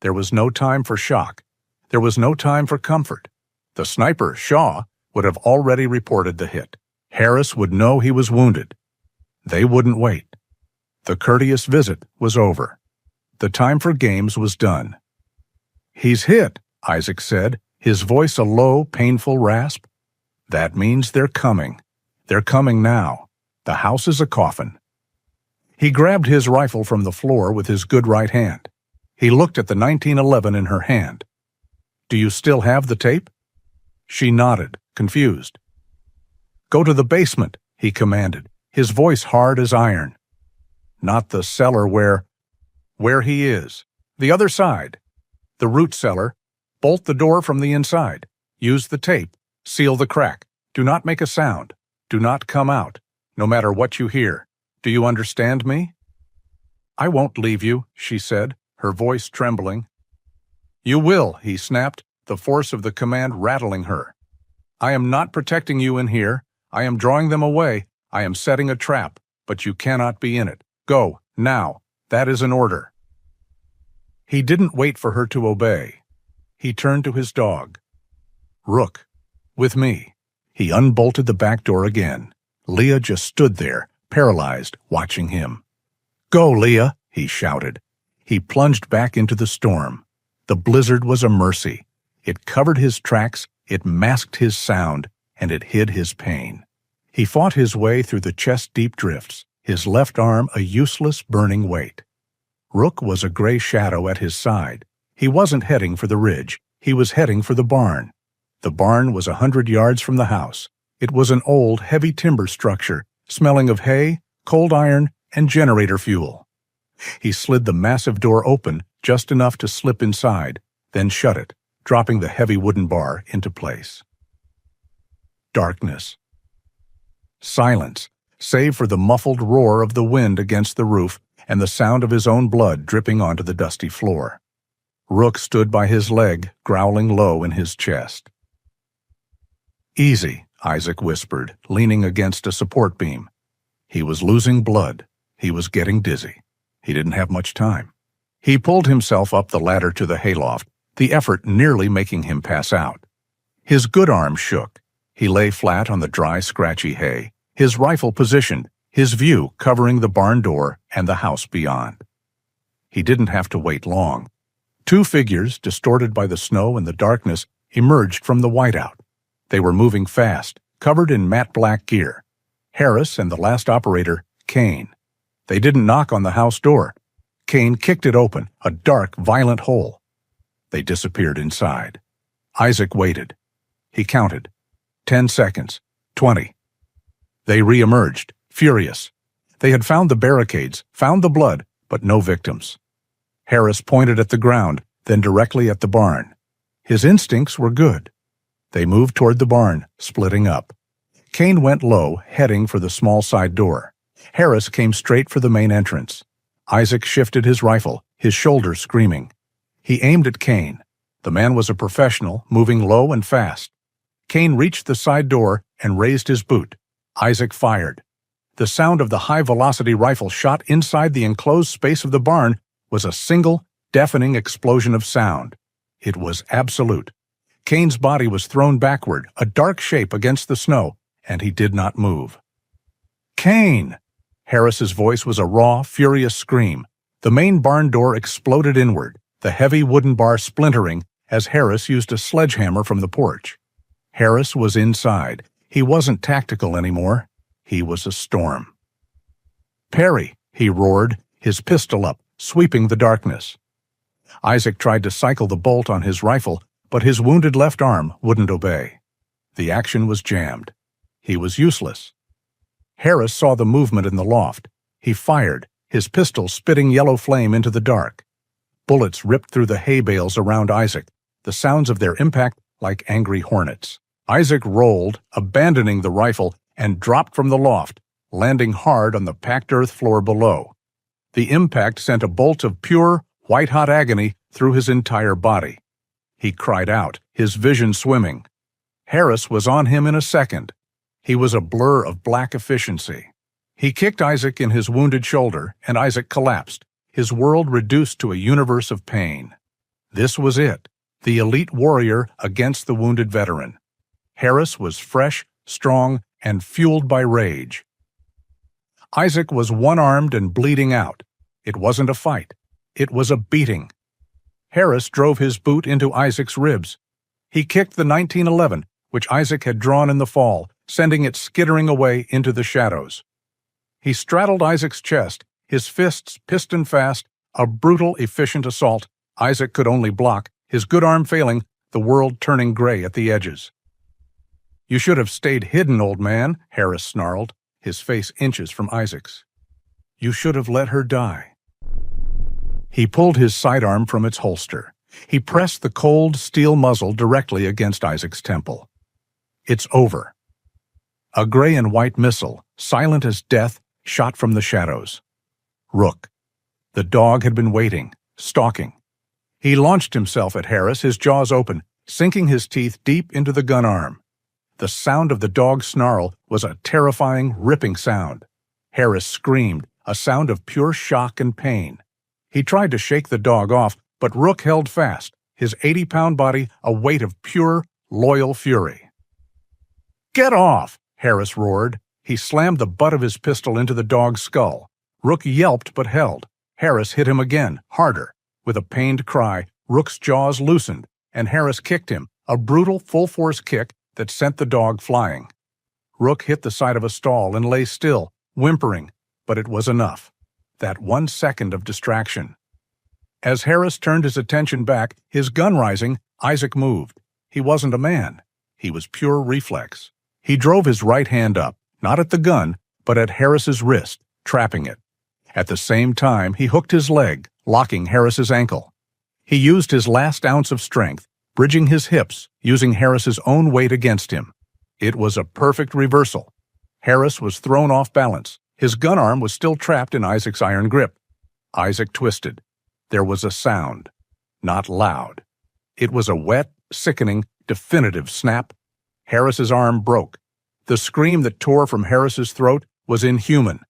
There was no time for shock. There was no time for comfort. The sniper, Shaw, would have already reported the hit. Harris would know he was wounded. They wouldn't wait. The courteous visit was over. The time for games was done. "He's hit," Isaac said, his voice a low, painful rasp. "That means they're coming. They're coming now. The house is a coffin." He grabbed his rifle from the floor with his good right hand. He looked at the 1911 in her hand. "Do you still have the tape?" She nodded, confused. "Go to the basement," he commanded, his voice hard as iron. "Not the cellar where he is. The other side. The root cellar. Bolt the door from the inside. Use the tape. Seal the crack. Do not make a sound. Do not come out, no matter what you hear. Do you understand me?" "I won't leave you," she said, her voice trembling. "You will," he snapped, the force of the command rattling her. "I am not protecting you in here. I am drawing them away. I am setting a trap, but you cannot be in it. Go, now. That is an order." He didn't wait for her to obey. He turned to his dog. "Rook, with me." He unbolted the back door again. Leah just stood there, paralyzed, watching him. "Go, Leah," he shouted. He plunged back into the storm. The blizzard was a mercy. It covered his tracks, it masked his sound, and it hid his pain. He fought his way through the chest-deep drifts, his left arm a useless, burning weight. Rook was a gray shadow at his side. He wasn't heading for the ridge. He was heading for the barn. The barn was 100 yards from the house. It was an old, heavy timber structure, smelling of hay, cold iron, and generator fuel. He slid the massive door open just enough to slip inside, then shut it, dropping the heavy wooden bar into place. Darkness. Silence, save for the muffled roar of the wind against the roof and the sound of his own blood dripping onto the dusty floor. Rook stood by his leg, growling low in his chest. "Easy," Isaac whispered, leaning against a support beam. He was losing blood. He was getting dizzy. He didn't have much time. He pulled himself up the ladder to the hayloft, the effort nearly making him pass out. His good arm shook. He lay flat on the dry, scratchy hay, his rifle positioned, his view covering the barn door and the house beyond. He didn't have to wait long. Two figures, distorted by the snow and the darkness, emerged from the whiteout. They were moving fast, covered in matte black gear. Harris and the last operator, Kane. They didn't knock on the house door. Kane kicked it open, a dark, violent hole. They disappeared inside. Isaac waited. He counted. 10 seconds. 20. They re-emerged, furious. They had found the barricades, found the blood, but no victims. Harris pointed at the ground, then directly at the barn. His instincts were good. They moved toward the barn, splitting up. Kane went low, heading for the small side door. Harris came straight for the main entrance. Isaac shifted his rifle, his shoulders screaming. He aimed at Kane. The man was a professional, moving low and fast. Cain reached the side door and raised his boot. Isaac fired. The sound of the high-velocity rifle shot inside the enclosed space of the barn was a single, deafening explosion of sound. It was absolute. Cain's body was thrown backward, a dark shape against the snow, and he did not move. "Cain!" Harris's voice was a raw, furious scream. The main barn door exploded inward, the heavy wooden bar splintering as Harris used a sledgehammer from the porch. Harris was inside. He wasn't tactical anymore. He was a storm. "Perry!" he roared, his pistol up, sweeping the darkness. Isaac tried to cycle the bolt on his rifle, but his wounded left arm wouldn't obey. The action was jammed. He was useless. Harris saw the movement in the loft. He fired, his pistol spitting yellow flame into the dark. Bullets ripped through the hay bales around Isaac, the sounds of their impact like angry hornets. Isaac rolled, abandoning the rifle, and dropped from the loft, landing hard on the packed earth floor below. The impact sent a bolt of pure, white-hot agony through his entire body. He cried out, his vision swimming. Harris was on him in a second. He was a blur of black efficiency. He kicked Isaac in his wounded shoulder, and Isaac collapsed, his world reduced to a universe of pain. This was it, the elite warrior against the wounded veteran. Harris was fresh, strong, and fueled by rage. Isaac was one-armed and bleeding out. It wasn't a fight. It was a beating. Harris drove his boot into Isaac's ribs. He kicked the 1911, which Isaac had drawn in the fall, sending it skittering away into the shadows. He straddled Isaac's chest, his fists piston-fast, a brutal, efficient assault. Isaac could only block, his good arm failing, the world turning gray at the edges. "You should have stayed hidden, old man," Harris snarled, his face inches from Isaac's. "You should have let her die." He pulled his sidearm from its holster. He pressed the cold steel muzzle directly against Isaac's temple. "It's over." A gray and white missile, silent as death, shot from the shadows. Rook. The dog had been waiting, stalking. He launched himself at Harris, his jaws open, sinking his teeth deep into the gun arm. The sound of the dog's snarl was a terrifying, ripping sound. Harris screamed, a sound of pure shock and pain. He tried to shake the dog off, but Rook held fast, his 80-pound body a weight of pure, loyal fury. "Get off!" Harris roared. He slammed the butt of his pistol into the dog's skull. Rook yelped but held. Harris hit him again, harder. With a pained cry, Rook's jaws loosened, and Harris kicked him, a brutal, full-force kick that sent the dog flying. Rook hit the side of a stall and lay still, whimpering, but it was enough. That 1 second of distraction. As Harris turned his attention back, his gun rising, Isaac moved. He wasn't a man. He was pure reflex. He drove his right hand up, not at the gun, but at Harris's wrist, trapping it. At the same time, he hooked his leg, locking Harris's ankle. He used his last ounce of strength, bridging his hips, using Harris's own weight against him. It was a perfect reversal. Harris was thrown off balance. His gun arm was still trapped in Isaac's iron grip. Isaac twisted. There was a sound. Not loud. It was a wet, sickening, definitive snap. Harris's arm broke. The scream that tore from Harris's throat was inhuman.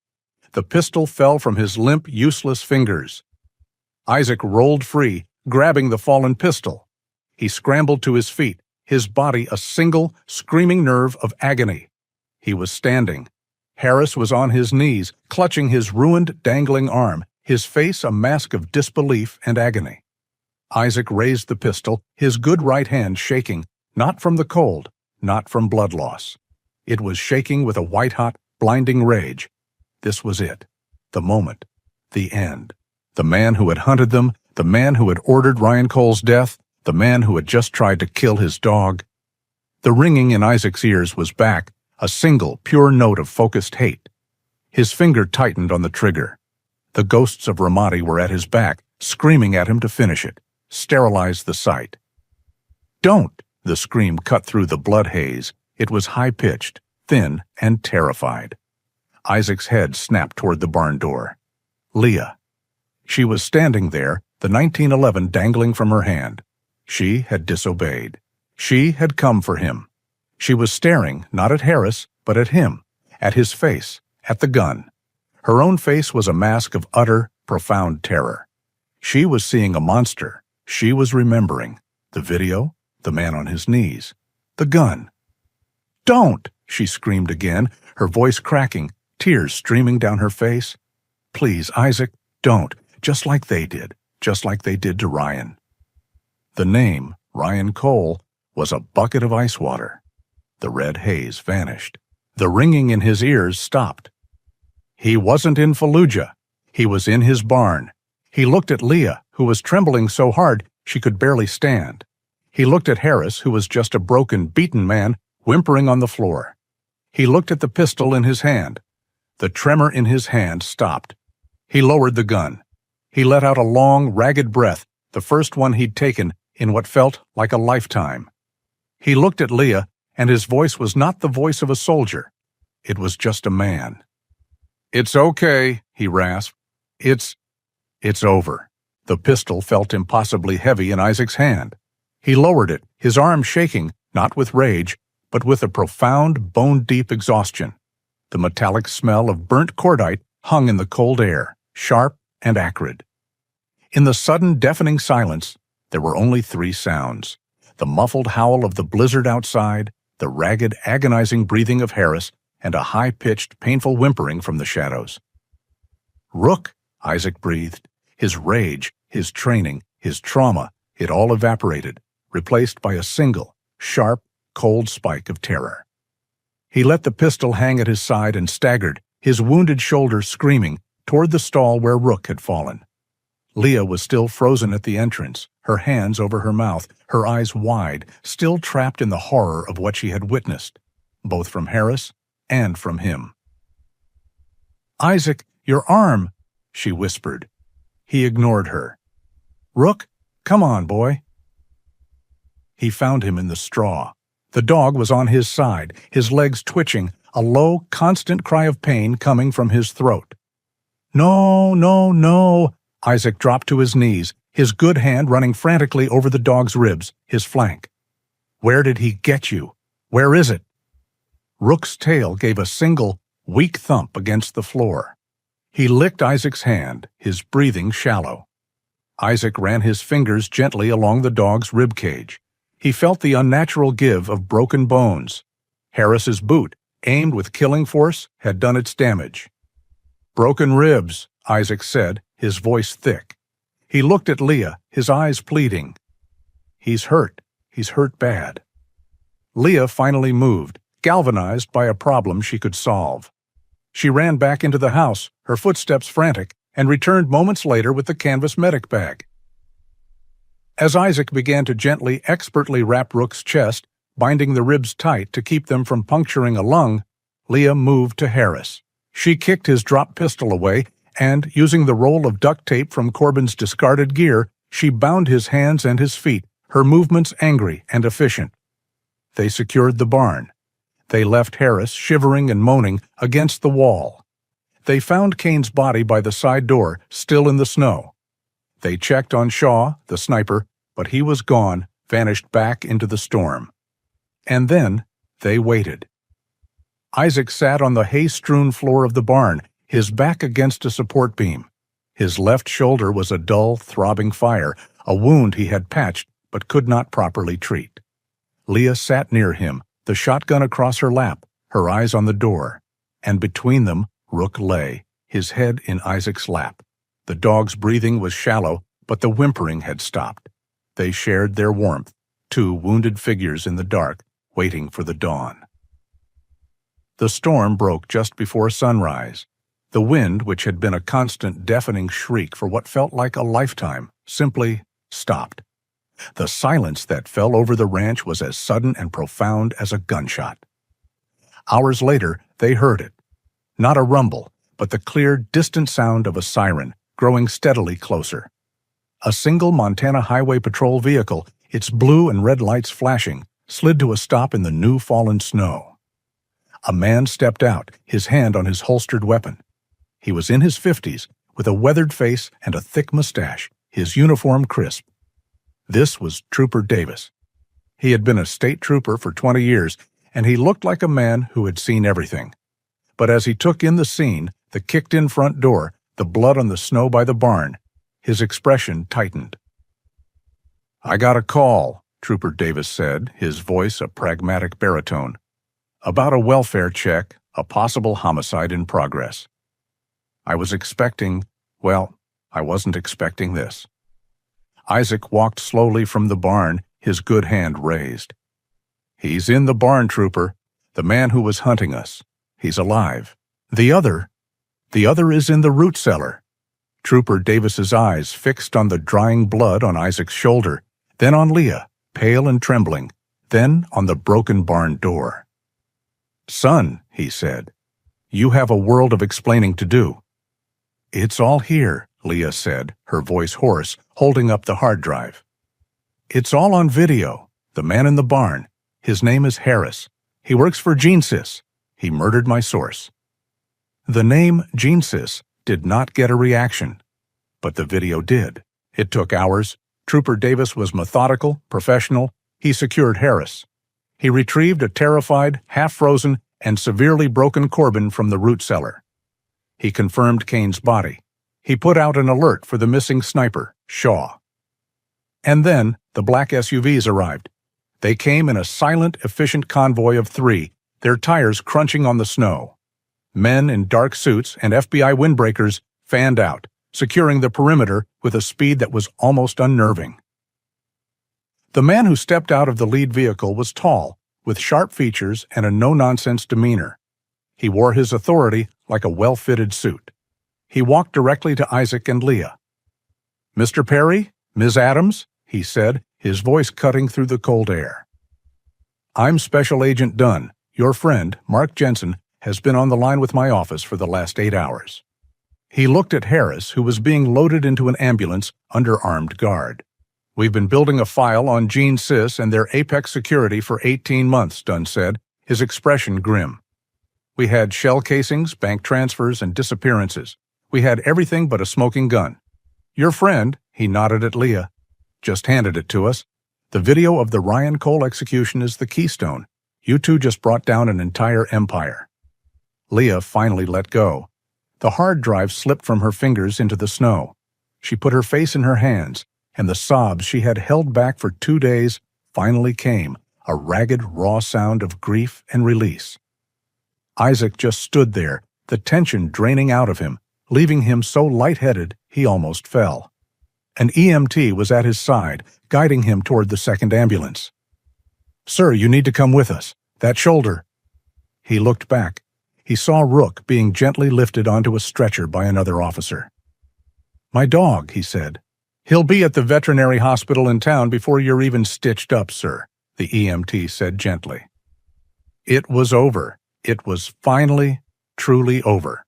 The pistol fell from his limp, useless fingers. Isaac rolled free, grabbing the fallen pistol. He scrambled to his feet, his body a single, screaming nerve of agony. He was standing. Harris was on his knees, clutching his ruined, dangling arm, his face a mask of disbelief and agony. Isaac raised the pistol, his good right hand shaking, not from the cold, not from blood loss. It was shaking with a white-hot, blinding rage. This was it. The moment. The end. The man who had hunted them, the man who had ordered Ryan Cole's death, the man who had just tried to kill his dog. The ringing in Isaac's ears was back, a single, pure note of focused hate. His finger tightened on the trigger. The ghosts of Ramadi were at his back, screaming at him to finish it, sterilize the sight. "Don't!" The scream cut through the blood haze. It was high-pitched, thin, and terrified. Isaac's head snapped toward the barn door. Leah. She was standing there, the 1911 dangling from her hand. She had disobeyed. She had come for him. She was staring not at Harris, but at him, at his face, at the gun. Her own face was a mask of utter, profound terror. She was seeing a monster. She was remembering. The video, the man on his knees, the gun. "Don't!" she screamed again, her voice cracking, tears streaming down her face. "Please, Isaac, don't, just like they did to Ryan." The name, Ryan Cole, was a bucket of ice water. The red haze vanished. The ringing in his ears stopped. He wasn't in Fallujah. He was in his barn. He looked at Leah, who was trembling so hard she could barely stand. He looked at Harris, who was just a broken, beaten man, whimpering on the floor. He looked at the pistol in his hand. The tremor in his hand stopped. He lowered the gun. He let out a long, ragged breath, the first one he'd taken in what felt like a lifetime. He looked at Leah, and his voice was not the voice of a soldier. It was just a man. "It's okay," he rasped. It's over." The pistol felt impossibly heavy in Isaac's hand. He lowered it, his arm shaking, not with rage, but with a profound, bone-deep exhaustion. The metallic smell of burnt cordite hung in the cold air, sharp and acrid. In the sudden, deafening silence, there were only three sounds: the muffled howl of the blizzard outside, the ragged, agonizing breathing of Harris, and a high-pitched, painful whimpering from the shadows. "Rook," Isaac breathed. His rage, his training, his trauma, it all evaporated, replaced by a single, sharp, cold spike of terror. He let the pistol hang at his side and staggered, his wounded shoulder screaming, toward the stall where Rook had fallen. Leah was still frozen at the entrance, her hands over her mouth, her eyes wide, still trapped in the horror of what she had witnessed, both from Harris and from him. "Isaac, your arm," she whispered. He ignored her. "Rook, come on, boy." He found him in the straw. The dog was on his side, his legs twitching, a low, constant cry of pain coming from his throat. "No, no, no!" Isaac dropped to his knees, his good hand running frantically over the dog's ribs, his flank. "Where did he get you? Where is it?" Rook's tail gave a single, weak thump against the floor. He licked Isaac's hand, his breathing shallow. Isaac ran his fingers gently along the dog's rib cage. He felt the unnatural give of broken bones. Harris's boot, aimed with killing force, had done its damage. "Broken ribs," Isaac said, his voice thick. He looked at Leah, his eyes pleading. He's hurt bad." Leah finally moved, galvanized by a problem she could solve. She ran back into the house, her footsteps frantic, and returned moments later with the canvas medic bag. As Isaac began to gently, expertly wrap Rook's chest, binding the ribs tight to keep them from puncturing a lung, Leah moved to Harris. She kicked his dropped pistol away, and, using the roll of duct tape from Corbin's discarded gear, she bound his hands and his feet, her movements angry and efficient. They secured the barn. They left Harris shivering and moaning against the wall. They found Kane's body by the side door, still in the snow. They checked on Shaw, the sniper, but he was gone, vanished back into the storm. And then they waited. Isaac sat on the hay-strewn floor of the barn, his back against a support beam. His left shoulder was a dull, throbbing fire, a wound he had patched but could not properly treat. Leah sat near him, the shotgun across her lap, her eyes on the door, and between them Rook lay, his head in Isaac's lap. The dog's breathing was shallow, but the whimpering had stopped. They shared their warmth, two wounded figures in the dark, waiting for the dawn. The storm broke just before sunrise. The wind, which had been a constant deafening shriek for what felt like a lifetime, simply stopped. The silence that fell over the ranch was as sudden and profound as a gunshot. Hours later, they heard it. Not a rumble, but the clear, distant sound of a siren, growing steadily closer. A single Montana Highway Patrol vehicle, its blue and red lights flashing, slid to a stop in the new-fallen snow. A man stepped out, his hand on his holstered weapon. He was in his 50s, with a weathered face and a thick mustache, his uniform crisp. This was Trooper Davis. He had been a state trooper for 20 years, and he looked like a man who had seen everything. But as he took in the scene, the kicked-in front door, the blood on the snow by the barn, his expression tightened. "I got a call," Trooper Davis said, his voice a pragmatic baritone. "About a welfare check, a possible homicide in progress. I was expecting, well, I wasn't expecting this." Isaac walked slowly from the barn, his good hand raised. "He's in the barn, Trooper. The man who was hunting us. He's alive. The other is in the root cellar." Trooper Davis's eyes fixed on the drying blood on Isaac's shoulder, then on Leah, pale and trembling, then on the broken barn door. "Son," he said, "you have a world of explaining to do." "It's all here," Leah said, her voice hoarse, holding up the hard drive. "It's all on video. The man in the barn. His name is Harris. He works for GeneSys. He murdered my source." The name GeneSys did not get a reaction, but the video did. It took hours. Trooper Davis was methodical, professional. He secured Harris. He retrieved a terrified, half-frozen, and severely broken Corbin from the root cellar. He confirmed Kane's body. He put out an alert for the missing sniper, Shaw. And then the black SUVs arrived. They came in a silent, efficient convoy of 3, their tires crunching on the snow. Men in dark suits and FBI windbreakers fanned out, securing the perimeter with a speed that was almost unnerving. The man who stepped out of the lead vehicle was tall, with sharp features and a no-nonsense demeanor. He wore his authority like a well-fitted suit. He walked directly to Isaac and Leah. "Mr. Perry, Ms. Adams," he said, his voice cutting through the cold air. "I'm Special Agent Dunn. Your friend, Mark Jensen, has been on the line with my office for the last 8 hours." He looked at Harris, who was being loaded into an ambulance under armed guard. "We've been building a file on GeneSys and their Apex security for 18 months, Dunn said, his expression grim. "We had shell casings, bank transfers, and disappearances. We had everything but a smoking gun. Your friend," he nodded at Leah, "just handed it to us. The video of the Ryan Cole execution is the keystone. You two just brought down an entire empire." Leah finally let go. The hard drive slipped from her fingers into the snow. She put her face in her hands, and the sobs she had held back for 2 days finally came, a ragged, raw sound of grief and release. Isaac just stood there, the tension draining out of him, leaving him so lightheaded he almost fell. An EMT was at his side, guiding him toward the second ambulance. "Sir, you need to come with us. That shoulder." He looked back. He saw Rook being gently lifted onto a stretcher by another officer. "My dog," he said. "He'll be at the veterinary hospital in town before you're even stitched up, sir," the EMT said gently. It was over. It was finally, truly over.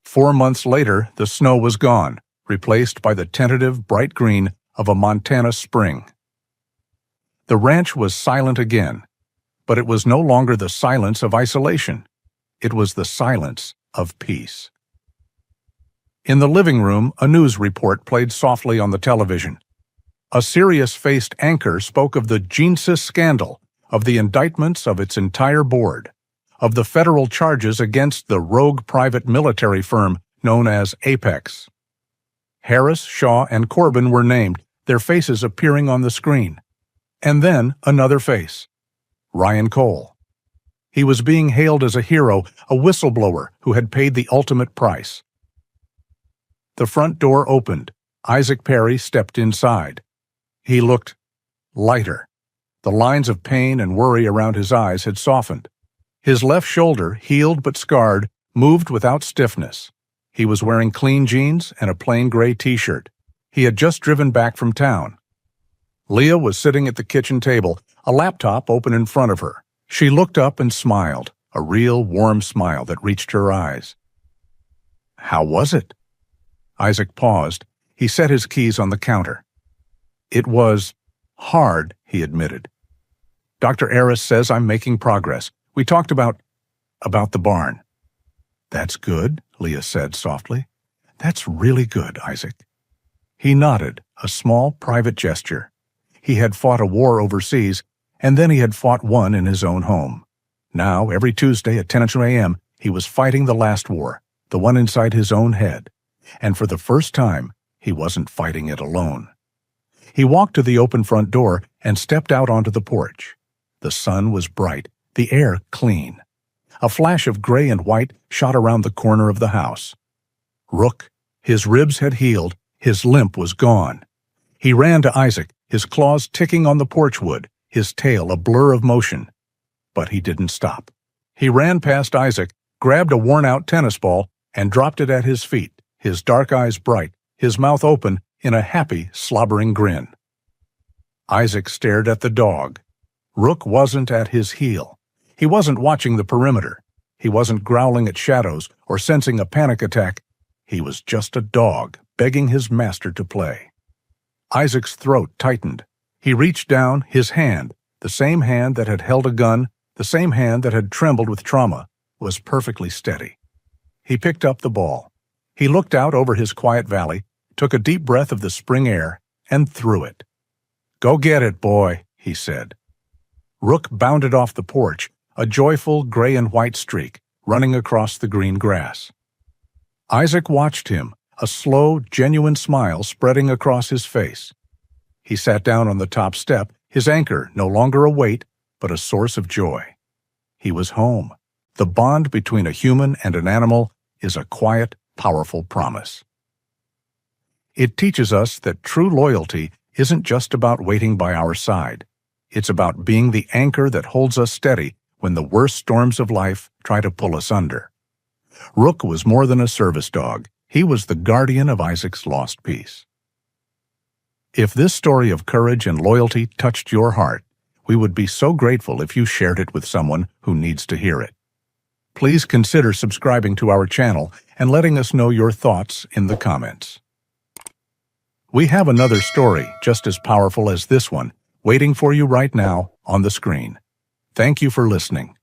4 months later, the snow was gone, replaced by the tentative bright green of a Montana spring. The ranch was silent again, but it was no longer the silence of isolation. It was the silence of peace. In the living room, a news report played softly on the television. A serious-faced anchor spoke of the GeneSys scandal, of the indictments of its entire board, of the federal charges against the rogue private military firm known as Apex. Harris, Shaw, and Corbin were named, their faces appearing on the screen. And then another face. Ryan Cole. He was being hailed as a hero, a whistleblower who had paid the ultimate price. The front door opened. Isaac Perry stepped inside. He looked lighter. The lines of pain and worry around his eyes had softened. His left shoulder, healed but scarred, moved without stiffness. He was wearing clean jeans and a plain gray t-shirt. He had just driven back from town. Leah was sitting at the kitchen table, a laptop open in front of her. She looked up and smiled, a real warm smile that reached her eyes. "How was it?" Isaac paused. He set his keys on the counter. "It was hard," he admitted. "Dr. Aris says I'm making progress. We talked about the barn." "That's good," Leah said softly. "That's really good, Isaac." He nodded, a small private gesture. He had fought a war overseas, and then he had fought one in his own home. Now, every Tuesday at 10 a.m., he was fighting the last war, the one inside his own head. And for the first time, he wasn't fighting it alone. He walked to the open front door and stepped out onto the porch. The sun was bright, the air clean. A flash of gray and white shot around the corner of the house. Rook, his ribs had healed, his limp was gone. He ran to Isaac, his claws ticking on the porch wood, his tail a blur of motion. But he didn't stop. He ran past Isaac, grabbed a worn-out tennis ball, and dropped it at his feet, his dark eyes bright, his mouth open in a happy, slobbering grin. Isaac stared at the dog. Rook wasn't at his heel. He wasn't watching the perimeter. He wasn't growling at shadows or sensing a panic attack. He was just a dog, begging his master to play. Isaac's throat tightened. He reached down, his hand, the same hand that had held a gun, the same hand that had trembled with trauma, was perfectly steady. He picked up the ball. He looked out over his quiet valley, took a deep breath of the spring air, and threw it. "Go get it, boy," he said. Rook bounded off the porch, a joyful gray and white streak, running across the green grass. Isaac watched him, a slow, genuine smile spreading across his face. He sat down on the top step, his anchor no longer a weight, but a source of joy. He was home. The bond between a human and an animal is a quiet, powerful promise. It teaches us that true loyalty isn't just about waiting by our side. It's about being the anchor that holds us steady when the worst storms of life try to pull us under. Rook was more than a service dog. He was the guardian of Isaac's lost peace. If this story of courage and loyalty touched your heart, we would be so grateful if you shared it with someone who needs to hear it. Please consider subscribing to our channel and letting us know your thoughts in the comments. We have another story just as powerful as this one waiting for you right now on the screen. Thank you for listening.